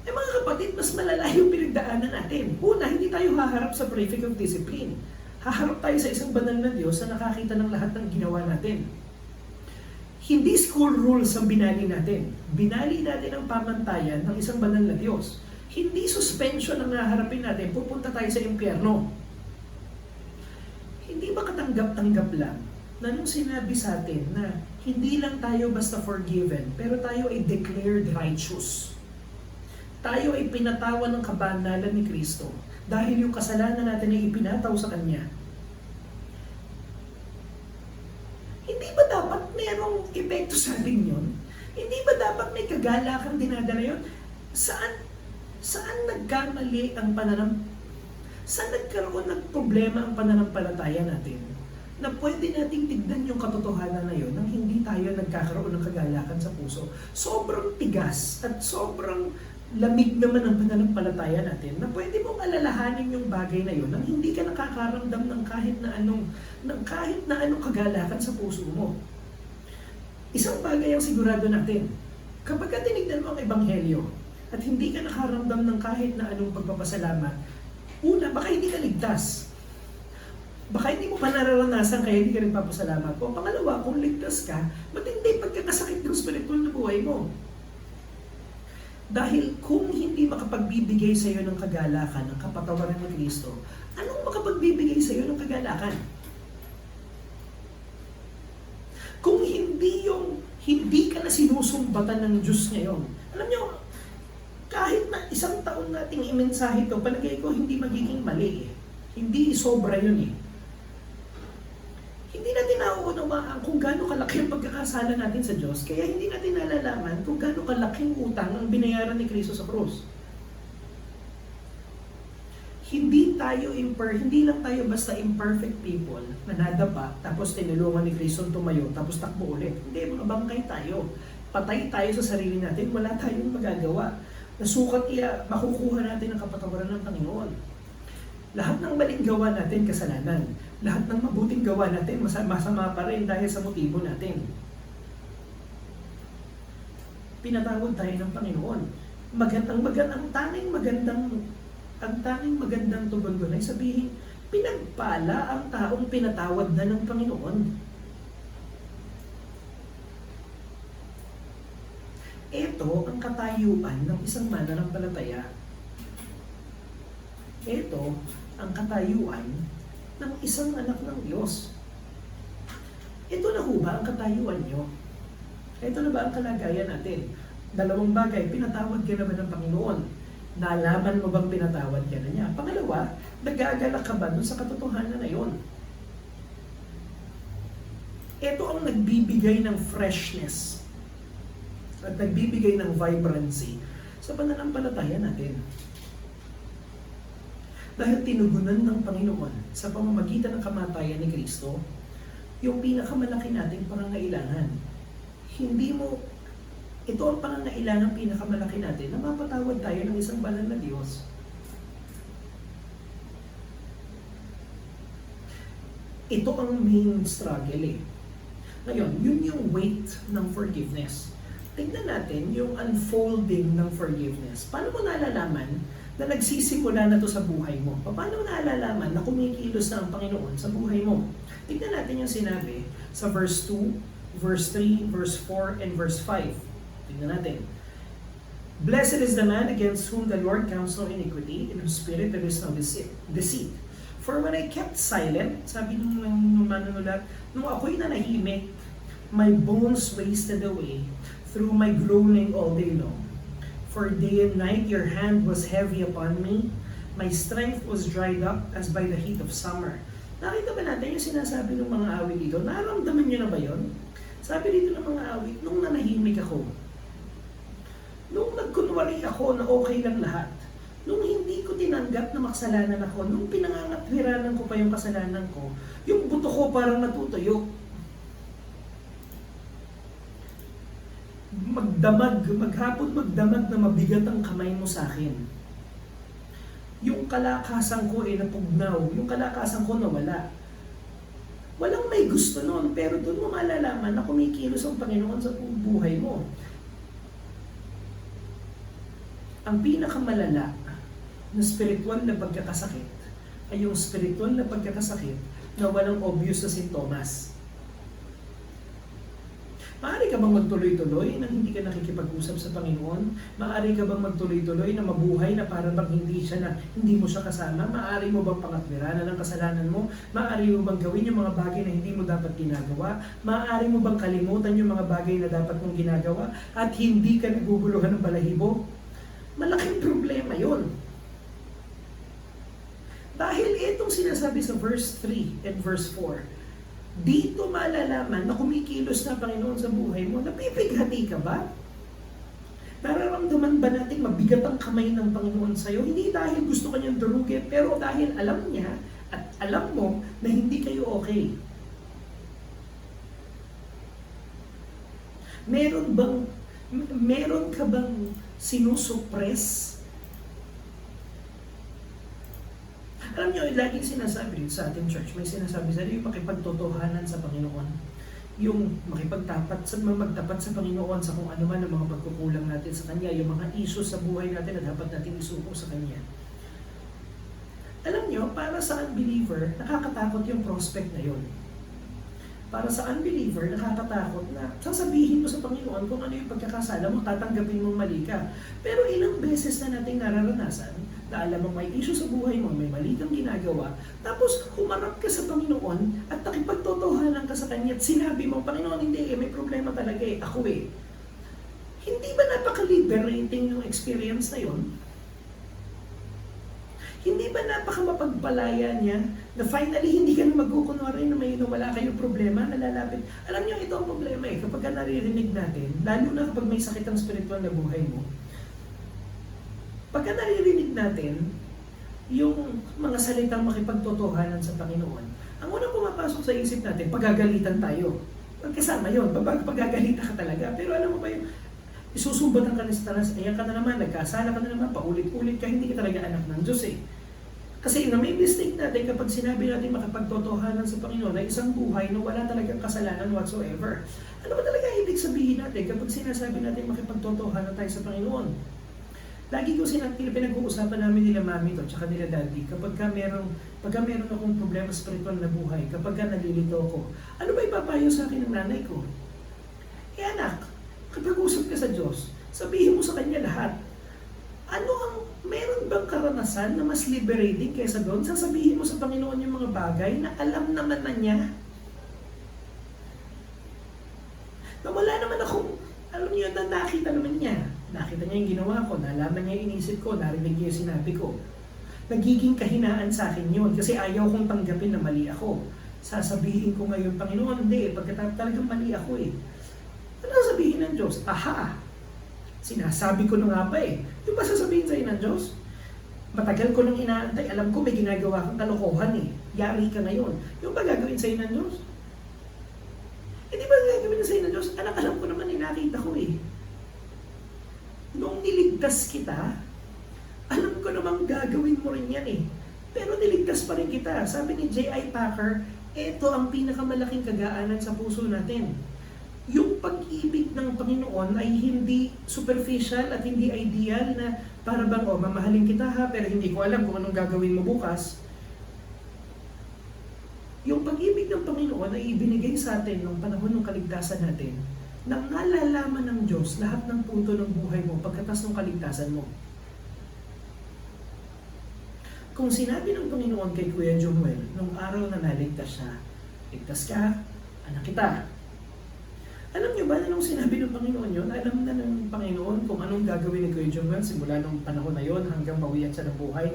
Mga kapatid, mas malala yung pinagdaanan natin. Una, hindi tayo haharap sa prefect of discipline. Haharap tayo sa isang banal na Diyos na nakakita ng lahat ng ginawa natin. Hindi school rules ang binali natin. Binali natin ang pamantayan ng isang banal na Diyos. Hindi suspension ang naharapin natin, pupunta tayo sa impyerno. Hindi ba katanggap-tanggap lang na nung sinabi sa atin na hindi lang tayo basta forgiven, pero tayo ay declared righteous. Tayo ay pinatawan ng kabanalan ni Kristo dahil yung kasalanan natin ay ipinataw sa Kanya. Hindi ba dapat merong epekto sa atin yun? Hindi ba dapat may kagalakang dinadala yun? Saan nagkamali ang saan nagkaroon ng problema ang pananampalataya natin? Na pwede nating tignan yung katotohanan na yun nang hindi tayo nagkakaroon ng kagalakan sa puso. Sobrang tigas at sobrang lamig naman ang pananampalataya natin na pwede mong alalahanin yung bagay na yun nang hindi ka nakakaramdam ng kahit na anong kagalakan sa puso mo. Isang bagay ang sigurado natin. Kapag ka tinignan mo ang ebanghelyo at hindi ka nakaramdam ng kahit na anong pagpapasalamat, una, baka hindi ka ligtas. Baka hindi mo pa nararanasan kaya hindi ka nagpapasalamat po. Pangalawa, kung ligtas ka, matindi pagkakasakit ng spiritual na buhay mo. Dahil kung hindi makapagbibigay sa iyo ng kagalakan, ng kapatawaran ni Kristo, anong makapagbibigay sa iyo ng kagalakan? Kung hindi ka na sinusumbatan ng Diyos ngayon, alam niyo, kahit na isang taon nating imensahe ito, palagay ko hindi magiging mali Hindi sobra yun Hindi natin nauunawaan kung gaano kalaki ang pagkakasala natin sa Diyos, kaya hindi natin nalalaman kung gaano kalaking utang ang binayaran ni Kristo sa krus. Hindi lang tayo basta imperfect people na nadapa, tapos tinulungan ni Kristo tumayo, tapos takbo ulit. Hindi, mga bangkay tayo. Patay tayo sa sarili natin, wala tayong magagawa. Nasukat makukuha natin ang kapatawaran ng Panginoon. Lahat ng maling gawa natin, kasalanan. Lahat ng mabuting gawa natin, masama pa rin dahil sa motibo natin. Pinatawad tayo ng Panginoon. Ang tanging magandang tugon doon ay sabihin, pinagpala ang taong pinatawad na ng Panginoon. Ito ang katayuan ng isang mananampalataya. Ito ang katayuan ng isang anak ng Diyos. Ito na ho ba ang katayuan nyo? Ito na ba ang kalagayan natin? Dalawang bagay, pinatawad ka na ba ng Panginoon? Nalaman mo bang pinatawad ka na niya? Pangalawa, nag-aalala ka ba dun sa katotohanan na yon? Ito ang nagbibigay ng freshness at nagbibigay ng vibrancy sa pananampalataya natin. Dahil tinugunan ng Panginoon sa pamamagitan ng kamatayan ni Kristo, yung pinakamalaki nating pangangailangan. Ito ang pangangailangan pinakamalaki natin na mapatawad tayo ng isang banal na Diyos. Ito ang main struggle eh. Ngayon, yun yung weight ng forgiveness. Tingnan natin yung unfolding ng forgiveness. Paano mo nalalaman na nagsisimula na to sa buhay mo? Paano mo nalalaman na kumikilos na ang Panginoon sa buhay mo? Tingnan natin yung sinabi sa verse 2, verse 3, verse 4, and verse 5. Tingnan natin. Blessed is the man against whom the Lord counts no iniquity, in whose spirit there is no deceit. For when I kept silent, sabi nung manunulat, nung ako'y nanahimik, my bones wasted away through my groaning all day long. For day and night your hand was heavy upon me, my strength was dried up as by the heat of summer. Nakita ba natin yung sinasabi ng mga awit dito? Naramdaman nyo na ba yun? Sabi dito ng mga awit, nung nanahimik ako, nung nagkunwari ako na okay lang lahat, nung hindi ko tinanggap na makasalanan ako, nung pinangangatwiranan ko pa yung kasalanan ko, yung buto ko parang natutuyo. Maghapon magdamag na mabigat ang kamay mo sa akin. Yung kalakasan ko ay napugnaw, yung kalakasan ko nawala. Walang may gusto noon, pero doon mo malalaman na kumikilos ang Panginoon sa buhay mo. Ang pinakamalala na spiritual na pagkakasakit ay yung spiritual na pagkakasakit na walang obvious na sintomas. Maaari ka bang magtuloy-tuloy na hindi ka nakikipag-usap sa Panginoon? Maaari ka bang magtuloy-tuloy na mabuhay na parang bang hindi mo siya kasama? Maaari mo bang pangatwiranan ng kasalanan mo? Maaari mo bang gawin yung mga bagay na hindi mo dapat ginagawa? Maaari mo bang kalimutan yung mga bagay na dapat mong ginagawa at hindi ka naguguluhan ng balahibo? Malaking problema yun. Dahil itong sinasabi sa verse 3 and verse 4, dito malalaman na kumikilos na Panginoon sa buhay mo. Napipighati ka ba? Nararamdaman ba natin mabigat ang kamay ng Panginoon sa'yo? Hindi dahil gusto kanyang durugin, pero dahil alam niya at alam mo na hindi kayo okay. Meron ka bang sinusuppress? Alam niyo, laging sinasabi rin sa ating church, may sinasabi sa yung makipagtotohanan sa Panginoon. Yung magtapat sa Panginoon sa kung ano man ang mga pagkukulang natin sa Kanya, yung mga issues sa buhay natin na dapat natin isuko sa Kanya. Alam niyo, para sa unbeliever, nakakatakot yung prospect na yun. Para sa unbeliever, nakakatakot na sasabihin mo sa Panginoon kung ano yung pagkakasala mo, tatanggapin mong mali ka. Pero ilang beses na nating nararanasan na alam mo may issue sa buhay mo, may mali kang ginagawa, tapos humarap ka sa Panginoon at nakipagtotohanan ka sa Kanya at sinabi mo, Panginoon, hindi may problema talaga ako Hindi ba napaka-liberating yung experience na yun? Hindi ba napaka-mapagpalaya niya na finally hindi ka na magkukunwari na may wala kayong problema, nalalapit? Alam niyo, ito ang problema kapag naririnig natin, lalo na kapag may sakit ang spiritual na buhay mo, pagka naririnig natin yung mga salitang makipagtotohanan sa Panginoon, ang unang pumapasok sa isip natin, pagagalitan tayo. Pagkasama yun, pagagalita ka talaga. Pero alam mo ba yung isusumbatan ka na sa tanas, ayan ka na naman, nagkasala ka na naman, paulit-ulit ka, hindi ka talaga anak ng Diyos Kasi na may mistake natin kapag sinabi natin makapagtotohanan sa Panginoon na isang buhay na wala talagang kasalanan whatsoever. Ano ba talaga ibig sabihin natin kapag sinasabi natin makipagtotohanan tayo sa Panginoon? Lagi ko pinag-uusapan namin nila mami to, tsaka nila daddy, pagka meron akong problema sa spiritual na buhay, kapag nalilito ako, ano ba ipapayo sa akin ng nanay ko? Anak, kapag usap ka sa Diyos, sabihin mo sa Kanya lahat. Meron bang karanasan na mas liberating kaysa doon? Sasabihin mo sa Panginoon yung mga bagay na alam naman na niya. Na wala naman akong Alam niyo, nakita naman niya. Nakita niya yung ginawa ko, nalaman niya yung inisip ko, narinig niya yung sinabi ko. Nagiging kahinaan sa akin yun kasi ayaw kong tanggapin na mali ako. Sasabihin ko ngayon, Panginoon, hindi, pagkatapos talagang mali ako eh. Ano sasabihin ng Diyos? Aha! Sinasabi ko na nga ba eh. Yung ba sasabihin sa'yo ng Diyos? Matagal ko nang inaantay, alam ko may ginagawa kang kalokohan eh. Yari ka ngayon. Yung ba gagawin sa'yo ng Diyos? Hindi ba gagawin sa'yo ng Diyos? Alam ko naman, nakita ko eh. Nung niligtas kita, alam ko namang gagawin mo rin yan eh. Pero niligtas pa rin kita. Sabi ni J.I. Packer, ito ang pinakamalaking kagaanan sa puso natin. Yung pag-ibig ng Panginoon ay hindi superficial at hindi ideal na para bang, mamahalin kita ha, pero hindi ko alam kung anong gagawin mo bukas. Yung pag-ibig ng Panginoon ay ibinigay sa atin nung panahon ng kaligtasan natin nang nalalaman ng Diyos lahat ng punto ng buhay mo pagkatas ng kaligtasan mo. Kung sinabi ng Panginoon kay Kuya Joel, nung araw na naligtas siya, ligtas ka, anak kita. Alam niyo ba na nung sinabi ng Panginoon yun, alam na ng Panginoon kung anong gagawin ni Kuya Joel simula nung panahon na yon hanggang bawian siya ng buhay?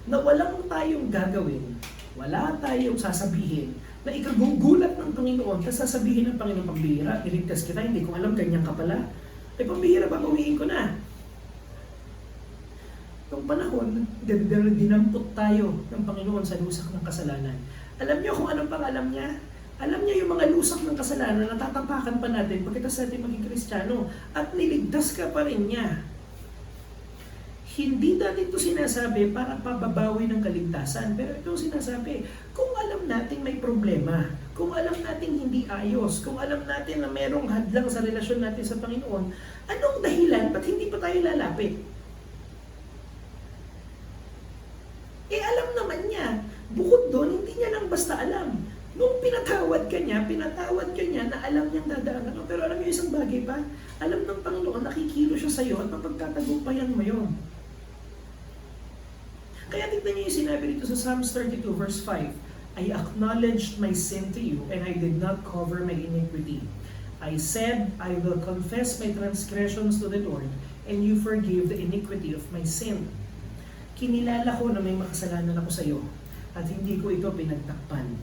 Na walang tayong gagawin, wala tayong sasabihin, na ikagugulat ng Panginoon, kasi sasabihin ng Panginoon, pambihira, niligtas kita, hindi ko alam, ganyan ka pala. Ay pambihira ba, bawiin ko na. Nung panahon, dinampot tayo ng Panginoon sa lusak ng kasalanan. Alam niyo kung anong pangalam niya? Alam niya yung mga lusak ng kasalanan na tatapakan pa natin pagkatapos natin maging Kristiyano at niligtas ka pa rin niya. Hindi natin ito sinasabi para pababawi ng kaligtasan, pero ito sinasabi, kung alam natin may problema, kung alam natin hindi ayos, kung alam natin na merong hadlang sa relasyon natin sa Panginoon, anong dahilan ba't hindi pa tayo lalapit? Alam naman niya, bukod doon, hindi niya lang basta alam. Nung pinatawad ka niya na alam niyang dadaan ako. Pero alam niyo isang bagay pa, alam ng Panginoon, nakikilo siya sa iyo at mapagtatagumpayan mo yon. Kaya tignan niyo yung sinabi dito sa Psalms 32 verse 5, I acknowledged my sin to you and I did not cover my iniquity. I said, I will confess my transgressions to the Lord and you forgive the iniquity of my sin. Kinilala ko na may makasalanan ako sa iyo at hindi ko ito pinagtakpan.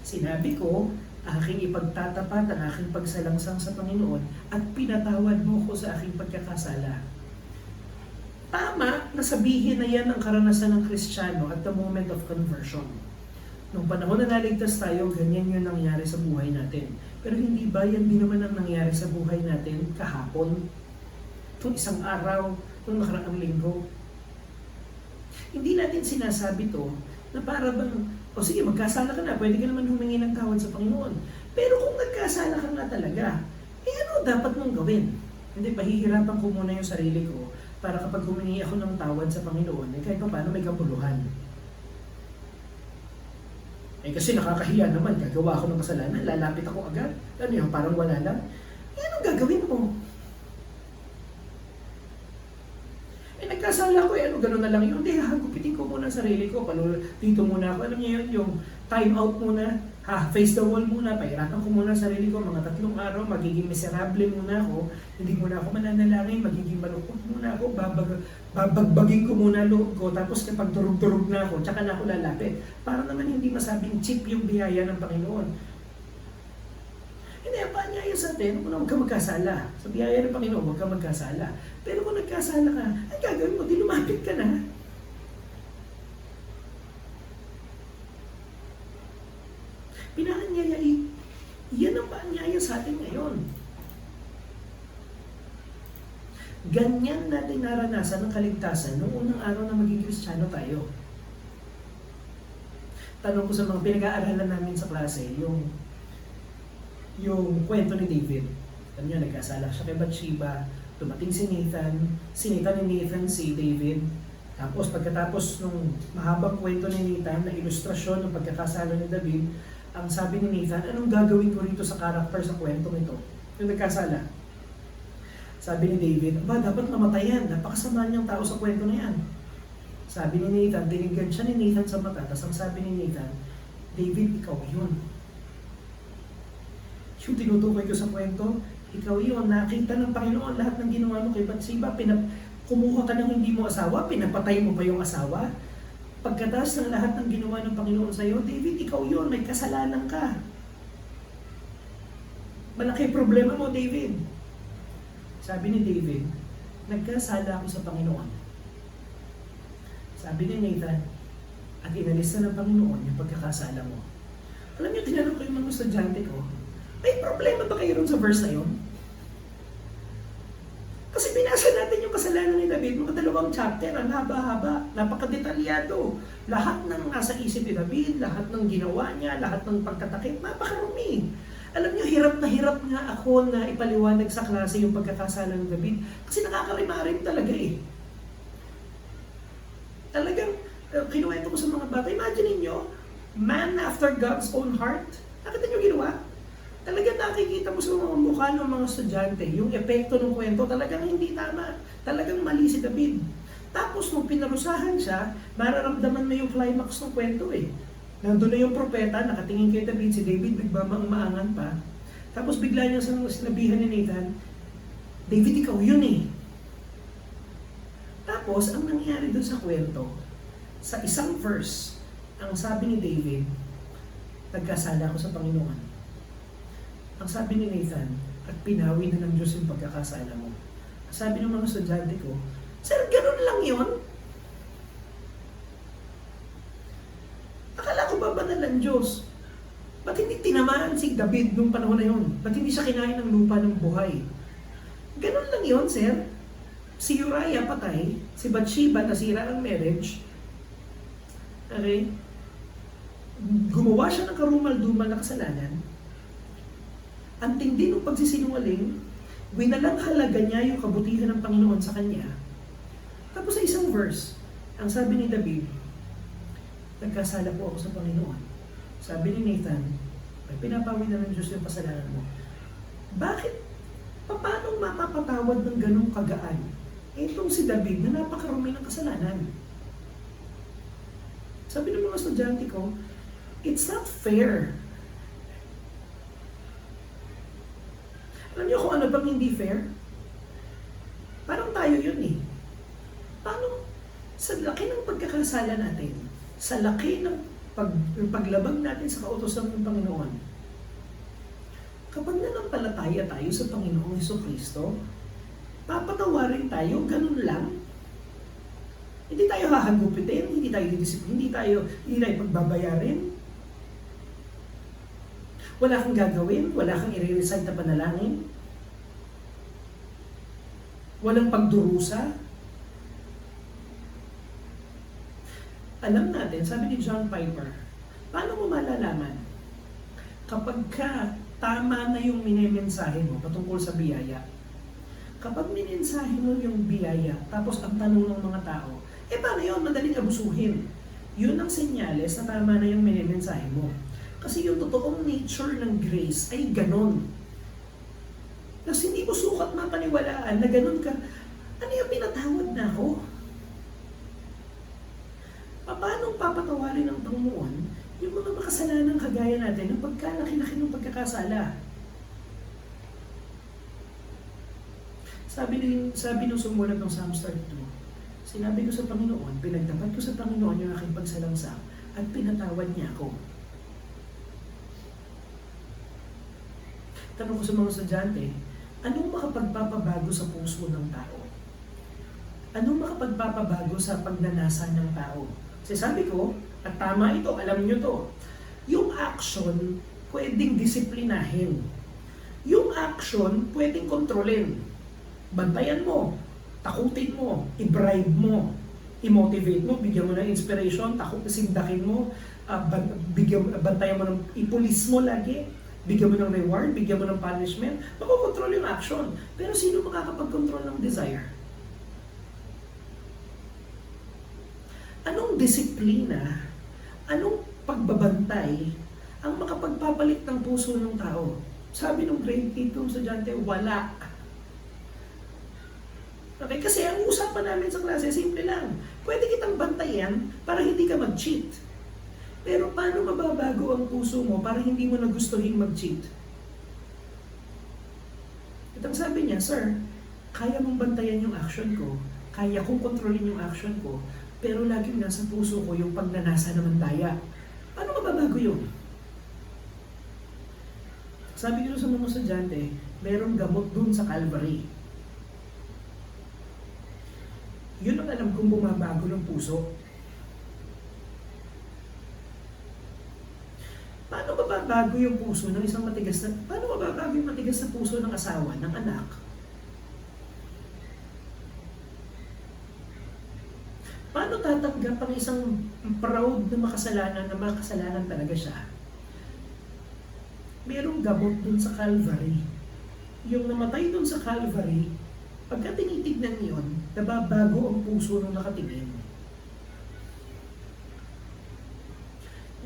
Sinabi ko, aking ipagtatapat ang aking pagsalangsang sa Panginoon at pinatawad mo ko sa aking pagkakasala. Tama na sabihin na yan ang karanasan ng Kristiyano at the moment of conversion. Nung panahon na naligtas tayo, ganyan yun nangyari sa buhay natin. Pero hindi ba yan din naman ang nangyari sa buhay natin kahapon? Itong isang araw, itong nakaraang linggo. Hindi natin sinasabi to na para bang, sige, magkasala ka na, pwede ka naman humingi ng tawad sa Panginoon. Pero kung nagkasala ka na talaga, ano dapat mong gawin? Hindi, pahihirapan ko muna yung sarili ko para kapag humingi ako ng tawad sa Panginoon, kahit pa paano may kabuluhan. Kasi nakakahiya naman, gagawa ako ng kasalanan, lalapit ako agad. Ano yun, parang wala lang. Anong gagawin mo? Nagkasala ko, ano gano'n na lang yun. Hindi, hagupitin ko muna ang sarili ko. Dito muna ako. Alam niyo yun, yung time out muna. Face the wall muna. Pahirapan ko muna ang sarili ko. Mga 3 araw, magiging miserable muna ako. Hindi muna ako mananalangin. Magiging malungkot muna ako. Babagbagin ko muna loob ko. Tapos kapag durug-durug na ako, tsaka na ako lalapit. Para naman hindi masabing cheap yung biyaya ng Panginoon. Hindi, ang paanyaya sa atin, huwag ka magkasala. Sa biyaya ng Panginoon, huwag ka magkasala. Pero kung nagkasala ka, ang gagawin mo, di lumapit ka na. Pinaanyaya, yan ang paanyaya sa atin ngayon. Ganyan natin naranasan ng kaligtasan noong unang araw na maging Kristiyano tayo. Tanong ko sa mga pinag-aaralan namin sa klase, yung kwento ni David. Alam niyo, nagkasala siya kay Bathsheba, dumating si Nathan ni Nathan si David. Tapos pagkatapos nung mahabang kwento ni Nathan na ilustrasyon ng pagkakasala ni David, ang sabi ni Nathan, anong gagawin ko rito sa karakter sa kwentong ito? Yung nagkasala. Sabi ni David, dapat namatayan, napakasama niyang tao sa kwento na yan. Sabi ni Nathan, tinigyan siya ni Nathan sa mata, tapos ang sabi ni Nathan, David, ikaw yun. Yung tinutukoy ko sa kwento, Ikaw yun, nakita ng Panginoon lahat ng ginawa mo kay Bathsheba, kumuha ka ng hindi mo asawa, pinapatay mo pa yung asawa. Pagkatapos ng lahat ng ginawa ng Panginoon sa'yo, David, ikaw yun, may kasalanan ka. Malaki problema mo, David. Sabi ni David, nagkasala ako sa Panginoon. Sabi ni Nathan, at inalis na ng Panginoon yung pagkakasala mo. Alam niyo, tinanong ko yung mga estudyante ko, may problema ba kayo ron sa verse na yun? Kasi binasa natin yung kasalanan ni David, mga 2 chapter, ang haba-haba, napakadetalyado. Lahat ng nasa isip ni David, lahat ng ginawa niya, lahat ng pagkatakip, napakarumi. Alam niyo, hirap nga ako na ipaliwanag sa klase yung pagkakasala ng David, kasi nakakarimarim talaga eh. Talagang, kinuwento ko sa mga bata, imagine niyo, man after God's own heart, nakita niyo ginawa? Talagang nakikita mo sa mga mukha ng mga estudyante, yung epekto ng kwento talagang hindi tama. Talagang mali si David. Tapos nung pinarusahan siya, mararamdaman mo yung climax ng kwento eh. Nandun na yung propeta, nakatingin kay David, si David maangan pa. Tapos bigla niya sinabihan ni Nathan, David, ikaw yun eh. Tapos, ang nangyari doon sa kwento, sa isang verse, ang sabi ni David, nagkasala ako sa Panginoon. Ang sabi ni Nathan, at pinawi na ng Diyos yung pagkakasala mo. Ang sabi ng mga estudyante ko, Sir, ganun lang yun? Akala ko ba banal ang Diyos? Ba't hindi tinamaan si David nung panahon na yun? Ba't hindi siya kinain ng lupa ng buhay? Ganun lang yun, sir. Si Uriah patay, si Bathsheba nasira ang marriage. Okay? Gumawa siya ng karumal-dumal na kasalanan. Ang tindi ng pagsisinungaling, winalang halaga niya yung kabutihan ng Panginoon sa kanya. Tapos sa isang verse, ang sabi ni David, nagkasala po ako sa Panginoon. Sabi ni Nathan, ay pinapawid na ng Diyos yung kasalanan mo. Bakit? Paano mapapatawad ng ganong kagaan? Itong si David na napakarumi ng kasalanan. Sabi ng mga estudyante ko, it's not fair. Alam niyo kung ano bang hindi fair? Parang tayo yun eh. Paano sa laki ng pagkakasala natin, sa laki ng paglabag natin sa kautusan ng Panginoon, kapag nanampalataya tayo sa Panginoong Hesukristo, papatawarin tayo, ganun lang. Hindi tayo hahagupitin, hindi tayo didisiplin, hindi tayo pagbabayarin. Wala kang gagawin, wala kang i-recite na panalangin. Walang pagdurusa. Alam natin, sabi ni John Piper, paano mo malalaman? Kapag tama na yung minimensahe mo patungkol sa biyaya, kapag minensahe mo yung biyaya, tapos ang tanong ng mga tao, paano yun? Madaling abusuhin. Yun ang senyales na tama na yung minimensahe mo. Kasi yung totoong nature ng grace ay ganon. Kasi hindi mo sukat mapaniwalaan na ganon ka. Ano yung pinatawad na ako? Paano papatawarin ng Panginoon yung mga makasalanan kagaya natin ng pagkalaki-laki ng pagkakasala? Sabi nung sumulat ng Psalms 32, sinabi ko sa Panginoon, pinagtapat ko sa Panginoon yung aking pagsalamsa at pinatawad niya ako. Tanong ko sa mga estudyante, anong makapagpapabago sa puso ng tao? Anong makapagpapabago sa pagnanasa ng tao? Kasi sabi ko, at tama ito, alam nyo to, yung action pwedeng disiplinahin. Yung action pwedeng kontrolin. Bantayan mo, takutin mo, i-bribe mo, i-motivate mo, bigyan mo ng inspiration, sindakin mo, bantayan mo ipulis mo lagi. Bigyan mo ng reward, bigyan mo ng punishment, makokontrol yung action. Pero sino makakapag-control ng desire? Anong disiplina, anong pagbabantay ang makapagpapalit ng puso ng tao? Sabi ng grade 8 kong estudyante, wala. Okay, kasi ang usapan namin sa klase, simple lang. Pwede kitang bantayan para hindi ka mag-cheat. Pero paano mababago ang puso mo para hindi mo nagustuhin mag-cheat? At ang sabi niya, Sir, kaya mong bantayan yung action ko, kaya kong kontrolin yung action ko, pero laging nasa puso ko yung pagnanasa ng daya. Paano mababago yun? Sabi ko sa mga estudyante, merong gamot dun sa Calvary. Yun ang alam kong bumabago ng puso. Paano mababago yung puso ng isang matigas na... Paano mababago yung matigas na puso ng asawa, ng anak? Paano tatanggap ang isang proud na makasalanan talaga siya? Merong gamot dun sa Calvary. Yung namatay dun sa Calvary, pagka tinitignan yun, nababago ang puso ng nakatingin.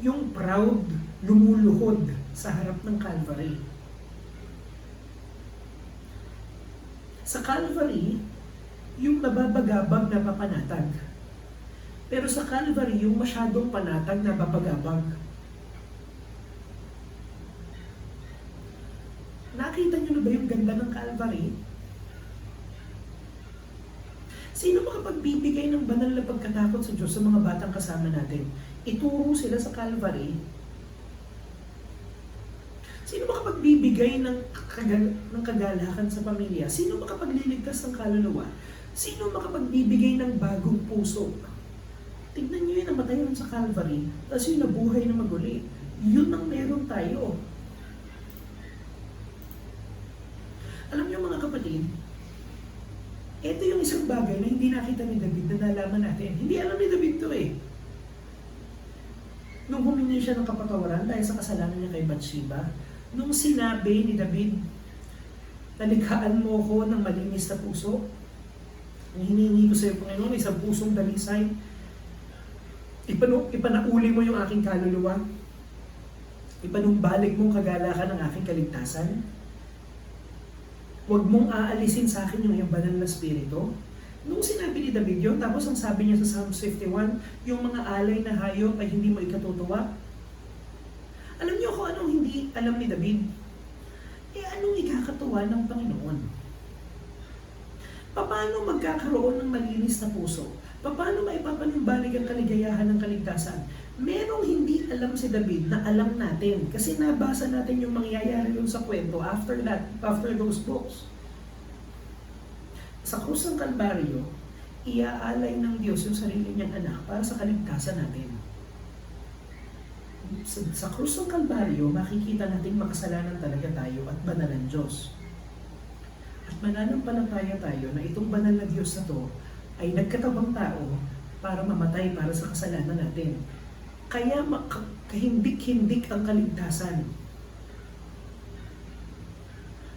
Yung proud, lumuluhod sa harap ng Calvary. Sa Calvary, yung nababagabag na papanatag. Pero sa Calvary, yung masyadong panatag na babagabag. Nakita niyo na ba yung ganda ng Calvary? Sino makapagbibigay ng banal na pagkatakot sa Diyos sa mga batang kasama natin? Ituro sila sa Calvary. Sino makapagbibigay ng kagalakan sa pamilya? Sino makapagliligtas ng kaluluwa? Sino makapagbibigay ng bagong puso? Tignan niyo yung namatay nun sa Calvary, tapos yung nabuhay na maguli. Yun ang meron tayo. Alam niyo mga kapatid, ito yung isang bagay na hindi nakita ni David na nalaman natin. Hindi alam ni David to eh. Nung humingi siya ng kapatawaran dahil sa kasalanan niya kay Bathsheba, nung sinabi ni David, nalikhaan mo ko ng malinis na puso, ang hinihingi ko sa iyo, Panginoon, isang pusong dalisay, ipanauli mo yung aking kaluluwa, ipanumbalik mong kagalakan ng aking kaligtasan, huwag mong aalisin sa akin yung banal na spirito. Nung sinabi ni David yun, tapos ang sabi niya sa Psalms 51, yung mga alay na hayop ay hindi mo ikatutuwa. Alam niyo kung anong hindi alam ni David? Anong ikakatuwa ng Panginoon? Paano magkakaroon ng malinis na puso? Paano maipapanumbalik ang kaligayahan ng kaligtasan? Merong hindi alam si David na alam natin kasi nabasa natin yung mangyayari yun sa kwento after those books. Sa krus ng Kalbaryo, iaalay ng Diyos yung sarili niyang anak para sa kaligtasan natin. Sa krus ng Kalbaryo, makikita natin makasalanan talaga tayo at banal ang Diyos. At mananampalataya tayo na itong banal na Diyos na to ay nagkatabang tao para mamatay para sa kasalanan natin. Kaya kahindik-hindik ang kaligtasan.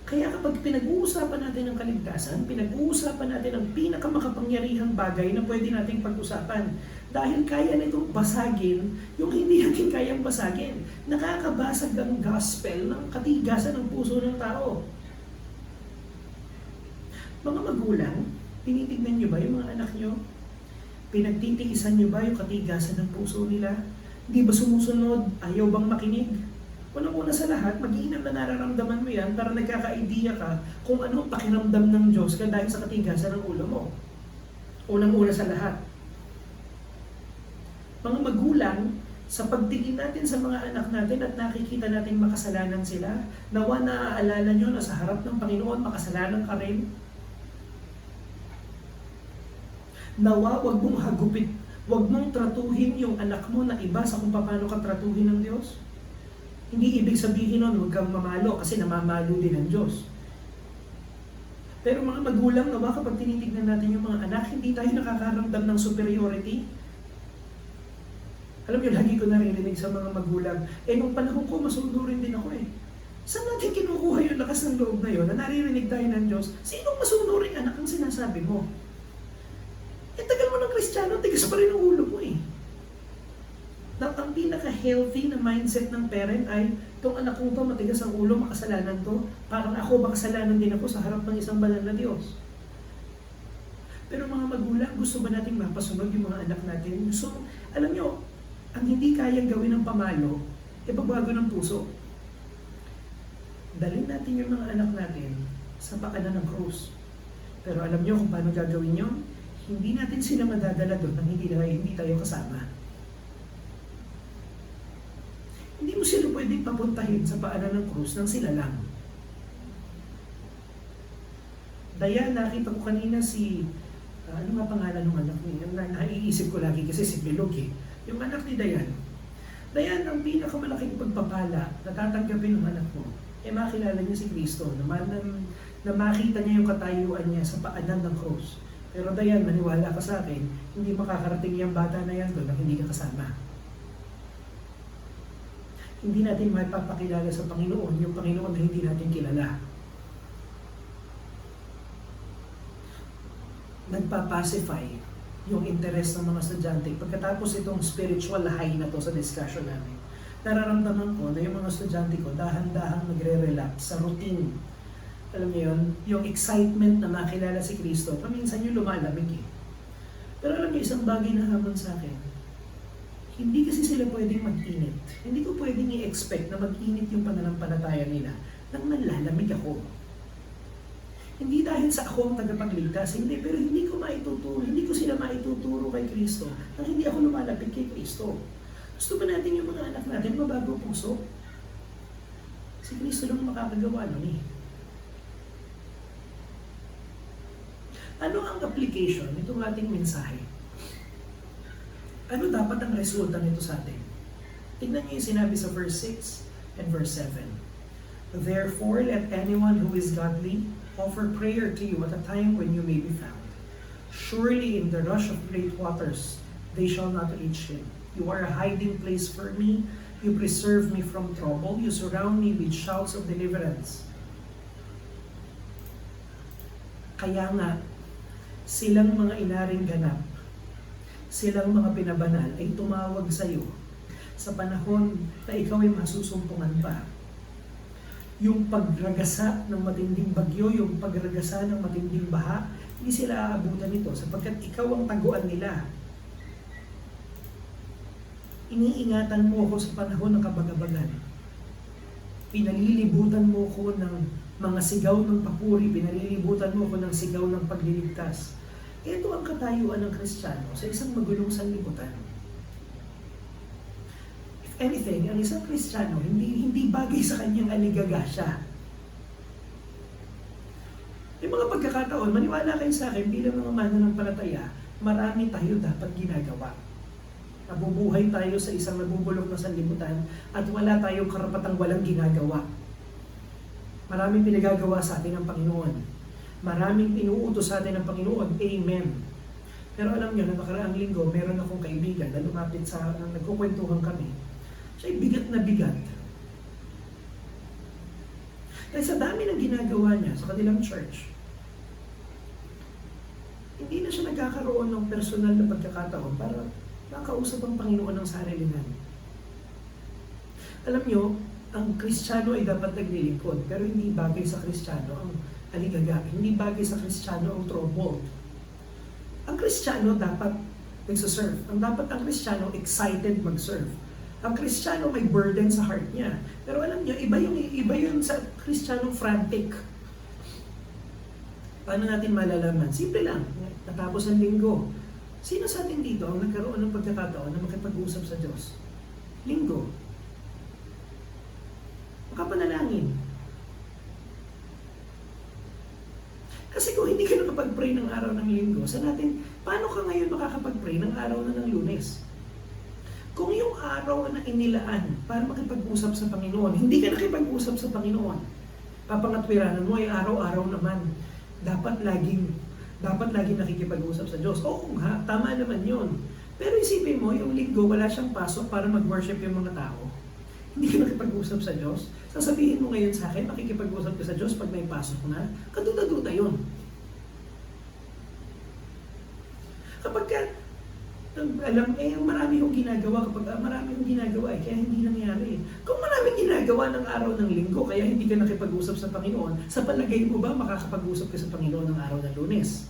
Kaya kapag pinag-uusapan natin ang kaligtasan, pinag-uusapan natin ang pinakamakapangyarihang bagay na pwede nating pag-usapan. Dahil kaya nitong basagin yung hindi natin kayang basagin. Nakakabasag ang gospel ng katigasan ng puso ng tao. Mga magulang, tinitignan nyo ba yung mga anak nyo? Pinagtitiisan nyo ba yung katigasan ng puso nila? Di ba sumusunod? Ayaw bang makinig? Unang-una sa lahat, mag-iinam na nararamdaman mo yan para nagkaka-idea ka kung ano ang pakiramdam ng Diyos ka dahil sa katigasan ng ulo mo. Unang-una sa lahat. Mga magulang, sa pagtingin natin sa mga anak natin at nakikita natin makasalanan sila, nawa naaalala nyo na sa harap ng Panginoon makasalanan ka rin. Nawa, wag mong hagupit, wag mong tratuhin yung anak mo na iba sa kung paano ka tratuhin ng Diyos. Hindi ibig sabihin nun, huwag kang mamalo kasi namamalo din ang Diyos. Pero mga magulang, nawa kapag tinitignan natin yung mga anak, hindi tayo nakakaramdam ng superiority. Alam niyo, lagi ko naririnig sa mga magulang, nung panahon ko, masunurin din ako eh. Saan natin kinukuha yung lakas ng loob na yun na naririnig tayo ng Diyos? Sinong masunuring anak ang sinasabi mo? Tagal mo ng Kristiyano, tigas pa rin ang ulo mo eh. Ang pinaka-healthy na mindset ng parent ay, itong anak kong to, matigas ang ulo, makasalanan to, parang ako, makasalanan din ako sa harap ng isang banal na Diyos. Pero mga magulang, gusto ba nating mapasunod yung mga anak natin? So, alam nyo, ang hindi kayang gawin ng pamalo, pagbago ng puso. Dalhin natin yung mga anak natin sa paanan ng krus. Pero alam niyo kung paano gagawin yun? Hindi natin sila madadala doon nang hindi tayo kasama. Hindi mo sila pwedeng papuntahin sa paanan ng krus nang sila lang. Dayan, nakita ko kanina si, ano nga pangalan ng anak niya? Naiisip ko lagi kasi si Bilog eh. Yung anak ni Dayan. Dayan, ang pinakamalaking pagpapala na tatanggapin ng anak mo, makilala niya si Kristo, na makita niya yung katayuan niya sa paanan ng krus. Pero Dayan, maniwala ka sa akin, hindi makakarating yung bata na yan doon nang hindi ka kasama. Hindi natin mapapakilala sa Panginoon yung Panginoon na hindi natin kilala. Nagpapacify yung interest ng mga estudyante. Pagkatapos itong spiritual high na to sa discussion namin, nararamdaman ko na yung mga estudyante ko dahan-dahang nagre-relapse sa routine. Alam niyo yun, yung excitement na makilala si Kristo, paminsan yung lumalamig eh. Pero alam niyo, isang bagay na hamon sa akin, hindi kasi sila pwedeng mag-init. Hindi ko pwedeng i-expect na mag-init yung pananampalataya nila nang nanlalamig ako. Hindi dahil sa ako ang tagapagligtas, hindi, pero hindi ko sila maituturo kay Kristo nang hindi ako lumalapit kay Kristo. Gusto ba natin yung mga anak natin mabago puso? Si Kristo lang makakagawa nun eh. Ano ang application nitong ating mensahe? Ano dapat ang resulta nito sa atin? Tignan niyo yung sinabi sa verse 6 and verse 7. Therefore, let anyone who is godly offer prayer to you at a time when you may be found. Surely in the rush of great waters, they shall not reach him. You are a hiding place for me. You preserve me from trouble. You surround me with shouts of deliverance. Kaya nga, silang mga inaring ganap, silang mga pinabanal ay tumawag sa iyo sa panahon na ikaw ay masusumpungan pa. Yung pagragasa ng matinding bagyo, yung pagragasa ng matinding baha, hindi sila aabutan nito sapagkat ikaw ang taguan nila. Iniingatan mo ako sa panahon ng kabagabagan. Pinalilibutan mo ko ng mga sigaw ng papuri, pinalilibutan mo ko ng sigaw ng pagliligtas. Ito ang katayuan ng Kristiyano sa isang magulong sanlibutan. Anything, ang isang Kristiyano, hindi bagay sa kanyang aligagasya. May mga pagkakataon, maniwala kayo sa akin, bilang mga mananampalataya, marami tayo dapat ginagawa. Nabubuhay tayo sa isang nabubulok na sanlibutan at wala tayong karapatang walang ginagawa. Maraming pinagagawa sa atin ng Panginoon. Maraming inuutos sa atin ng Panginoon. Amen. Pero alam niyo, na nakaraang linggo, meron akong kaibigan na lumapit sa, nagkukwentuhan kami. Siya'y bigat na bigat. Dahil sa dami ng ginagawa niya sa kanilang church, hindi na siya nagkakaroon ng personal na pagkakataon para makausap ang Panginoon ng sarilinan. Alam niyo, ang Kristiyano ay dapat naglilingkod, pero hindi bagay sa Kristiyano ang aligaga. Hindi bagay sa Kristiyano ang trouble. Ang Kristiyano dapat nagsaserve. Ang Kristiyano excited mag-serve. Ang Kristiyano may burden sa heart niya. Pero alam niyo, iba yun sa Kristiyanong frantic. Paano natin malalaman? Simple lang. Natapos ang linggo. Sino sa atin dito ang nagkaroon ng pagkakataon na makipag-usap sa Diyos? Linggo. Makapanalangin. Kasi kung hindi ka nakapag-pray ng araw ng linggo, sa natin, paano ka ngayon makakapag-pray ng araw na ng Lunes? Kung yung araw na inilaan para makipag-usap sa Panginoon, hindi ka nakipag-usap sa Panginoon, papangatwiranan mo ay araw-araw naman. Dapat laging nakikipag-usap sa Diyos. Oo nga, tama naman yun. Pero isipin mo, yung linggo, wala siyang pasok para mag-worship yung mga tao. Hindi ka nakipag-usap sa Diyos. Sasabihin mo ngayon sa akin, makikipag-usap ka sa Diyos pag may pasok na, kaduda-duda yun. Kapag ka, marami kong ginagawa kaya hindi nangyari. Kung maraming ginagawa ng araw ng linggo, kaya hindi ka nakipag-usap sa Panginoon, sa palagay mo ba makakapag-usap ka sa Panginoon ng araw ng Lunes?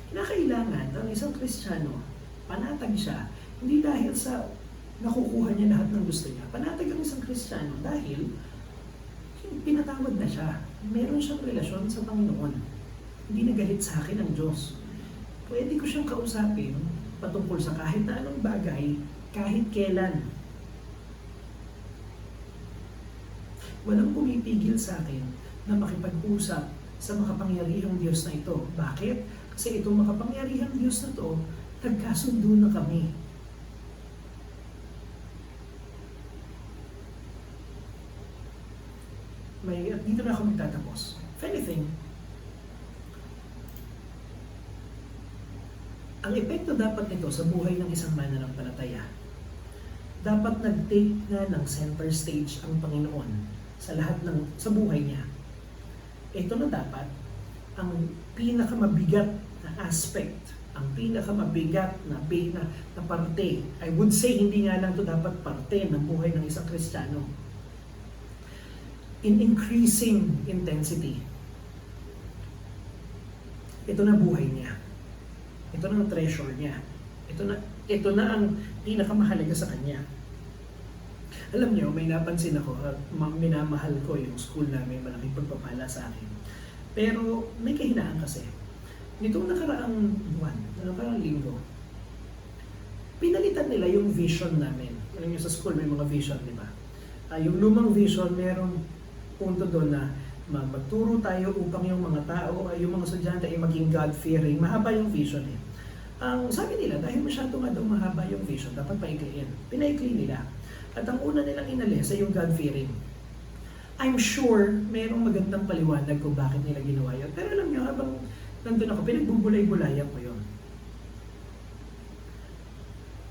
Kinakailangan ang isang Kristiyano, panatag siya, hindi dahil sa nakukuha niya lahat ng gusto niya. Panatag ang isang Kristiyano dahil pinatawad na siya. Meron siyang relasyon sa Panginoon. Hindi nagalit sa akin ang Diyos. Pwede ko siyang kausapin patungkol sa kahit na anong bagay, kahit kailan. Walang pumipigil sa akin na makipag-usap sa makapangyarihang Diyos na ito. Bakit? Kasi itong makapangyarihang Diyos na ito, nagkasundo na kami. At dito na ako magtatapos. If anything, ang epekto dapat nito sa buhay ng isang mananampalataya, dapat nag-take na ng center stage ang Panginoon sa lahat sa buhay niya. Ito na dapat ang pinakamabigat na aspect, ang pinakamabigat na parte. I would say, hindi nga lang ito dapat parte ng buhay ng isang Kristiyano. In increasing intensity. Ito na buhay niya. Ito na ang treasure niya. Ito na ang pinakamahalaga sa kanya. Alam niyo, may napansin ako at minamahal ko yung school namin, malaking pagpapala sa akin. Pero may kahinaan kasi. Nitong nakaraang buwan, nakaraang linggo, pinalitan nila yung vision namin. Alam niyo, sa school may mga vision, di ba? Yung lumang vision, merong punto doon na magturo tayo upang yung mga tao, yung mga estudyante ay maging God-fearing. Mahaba yung vision eh. Ang sabi nila, dahil masyado nga daw mahaba yung vision, dapat paikliin. Pinaikli nila. At ang una nilang inalis ay yung God-fearing. I'm sure mayroong magandang paliwanag kung bakit nila ginawa yun. Pero alam nyo, habang nandun ako, pinagbubulay-bulayan ko yun.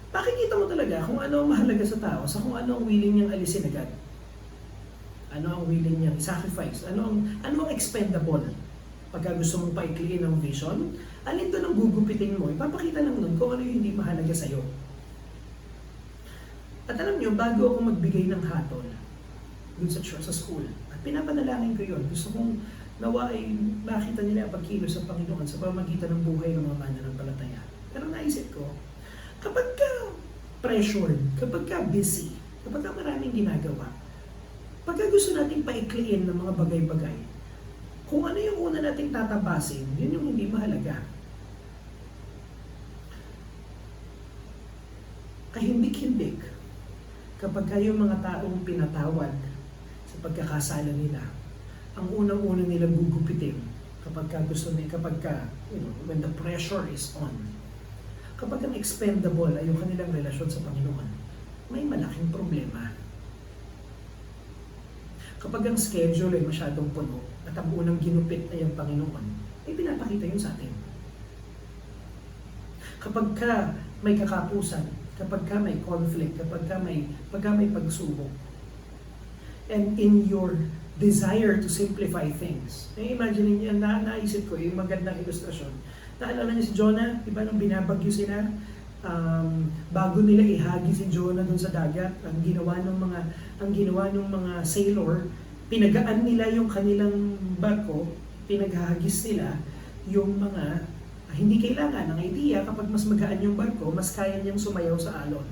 Pakikita mo talaga kung ano ang mahalaga sa tao, sa kung ano ang willing niyang alisin agad. Ano ang willing niyang sacrifice? Ano ang expendable? Pagka gusto mong paikliin ng vision, alin doon ang gugupitin mo? Ipapakita lang nun kung ano yung hindi mahalaga sa'yo. At alam niyo, bago ako magbigay ng hatol dun sa church, sa school, at pinapanalangin ko yun, gusto kong nawa ay makita nila ang pagkilos sa Panginoon sa pamamagitan ng buhay ng mga mananampalataya. Pero naisip ko, kapag ka pressured, kapag ka busy, kapag ka maraming ginagawa, pagka gusto nating paikliin ng mga bagay-bagay, kung ano yung una nating tatabasin, yun yung hindi mahalaga. Kahindik-hindik, kapag yung mga taong pinatawad sa pagkakasala nila, ang unang-una nilang gugupitin kapag when the pressure is on, kapag ang expendable ay yung kanilang relasyon sa Panginoon, may malaking problema. Kapag ang schedule ay masyadong puno at ang unang ginupit ay ang Panginoon, ay pinapakita yun sa atin. Kapag ka may kakapusan, kapag ka may conflict, kapag ka may pagsubok, and in your desire to simplify things. Imagine niyo, naisip ko yung magandang ilustrasyon. Naalala niyo si Jonah, diba nung binabagyo sila, bago nila ihagi si Jonah dun sa dagat, ang ginawa ng mga sailor, pinagaan nila yung kanilang barko, pinaghahagis nila yung mga hindi kailangan ng idea kapag mas magaan yung barko, mas kaya niyang sumayaw sa alon.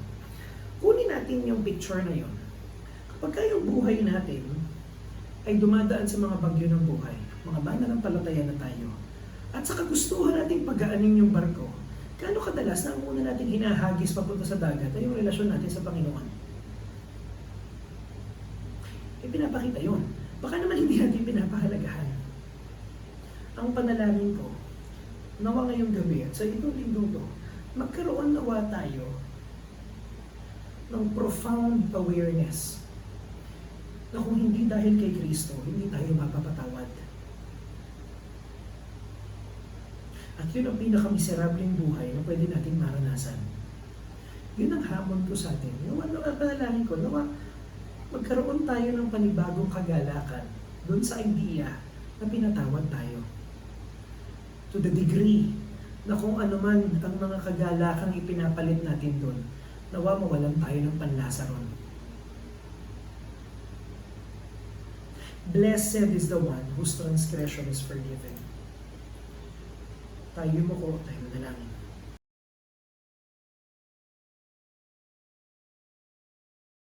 Kunin natin yung picture na yon. Kapag yung buhay natin ay dumadaan sa mga bagyo ng buhay, mga mananampalataya na tayo, at sa kagustuhan nating pagaanin yung barko, gaano kadalas na ang una nating hinahagis papunta sa dagat ay yung relasyon natin sa Panginoon? Pinapakita yun. Baka naman hindi natin pinapahalagahan. Ang panalangin ko, nawa ngayong gabi at sa itong linggo to, magkaroon nawa tayo ng profound awareness na kung hindi dahil kay Kristo, hindi tayo mapapatawad. At yun ang pinakamiserableng buhay na pwede natin maranasan. Yun ang hamon ko sa atin. Yung panalangin ko, nawa magkaroon tayo ng panibagong kagalakan doon sa idea na pinatawad tayo. To the degree na kung ano man ang mga kagalakang ipinapalit natin doon, nawa mawalan tayo ng panlasa ron. Blessed is the one whose transgression is forgiven. Tayo mo ko, tayo manalangin.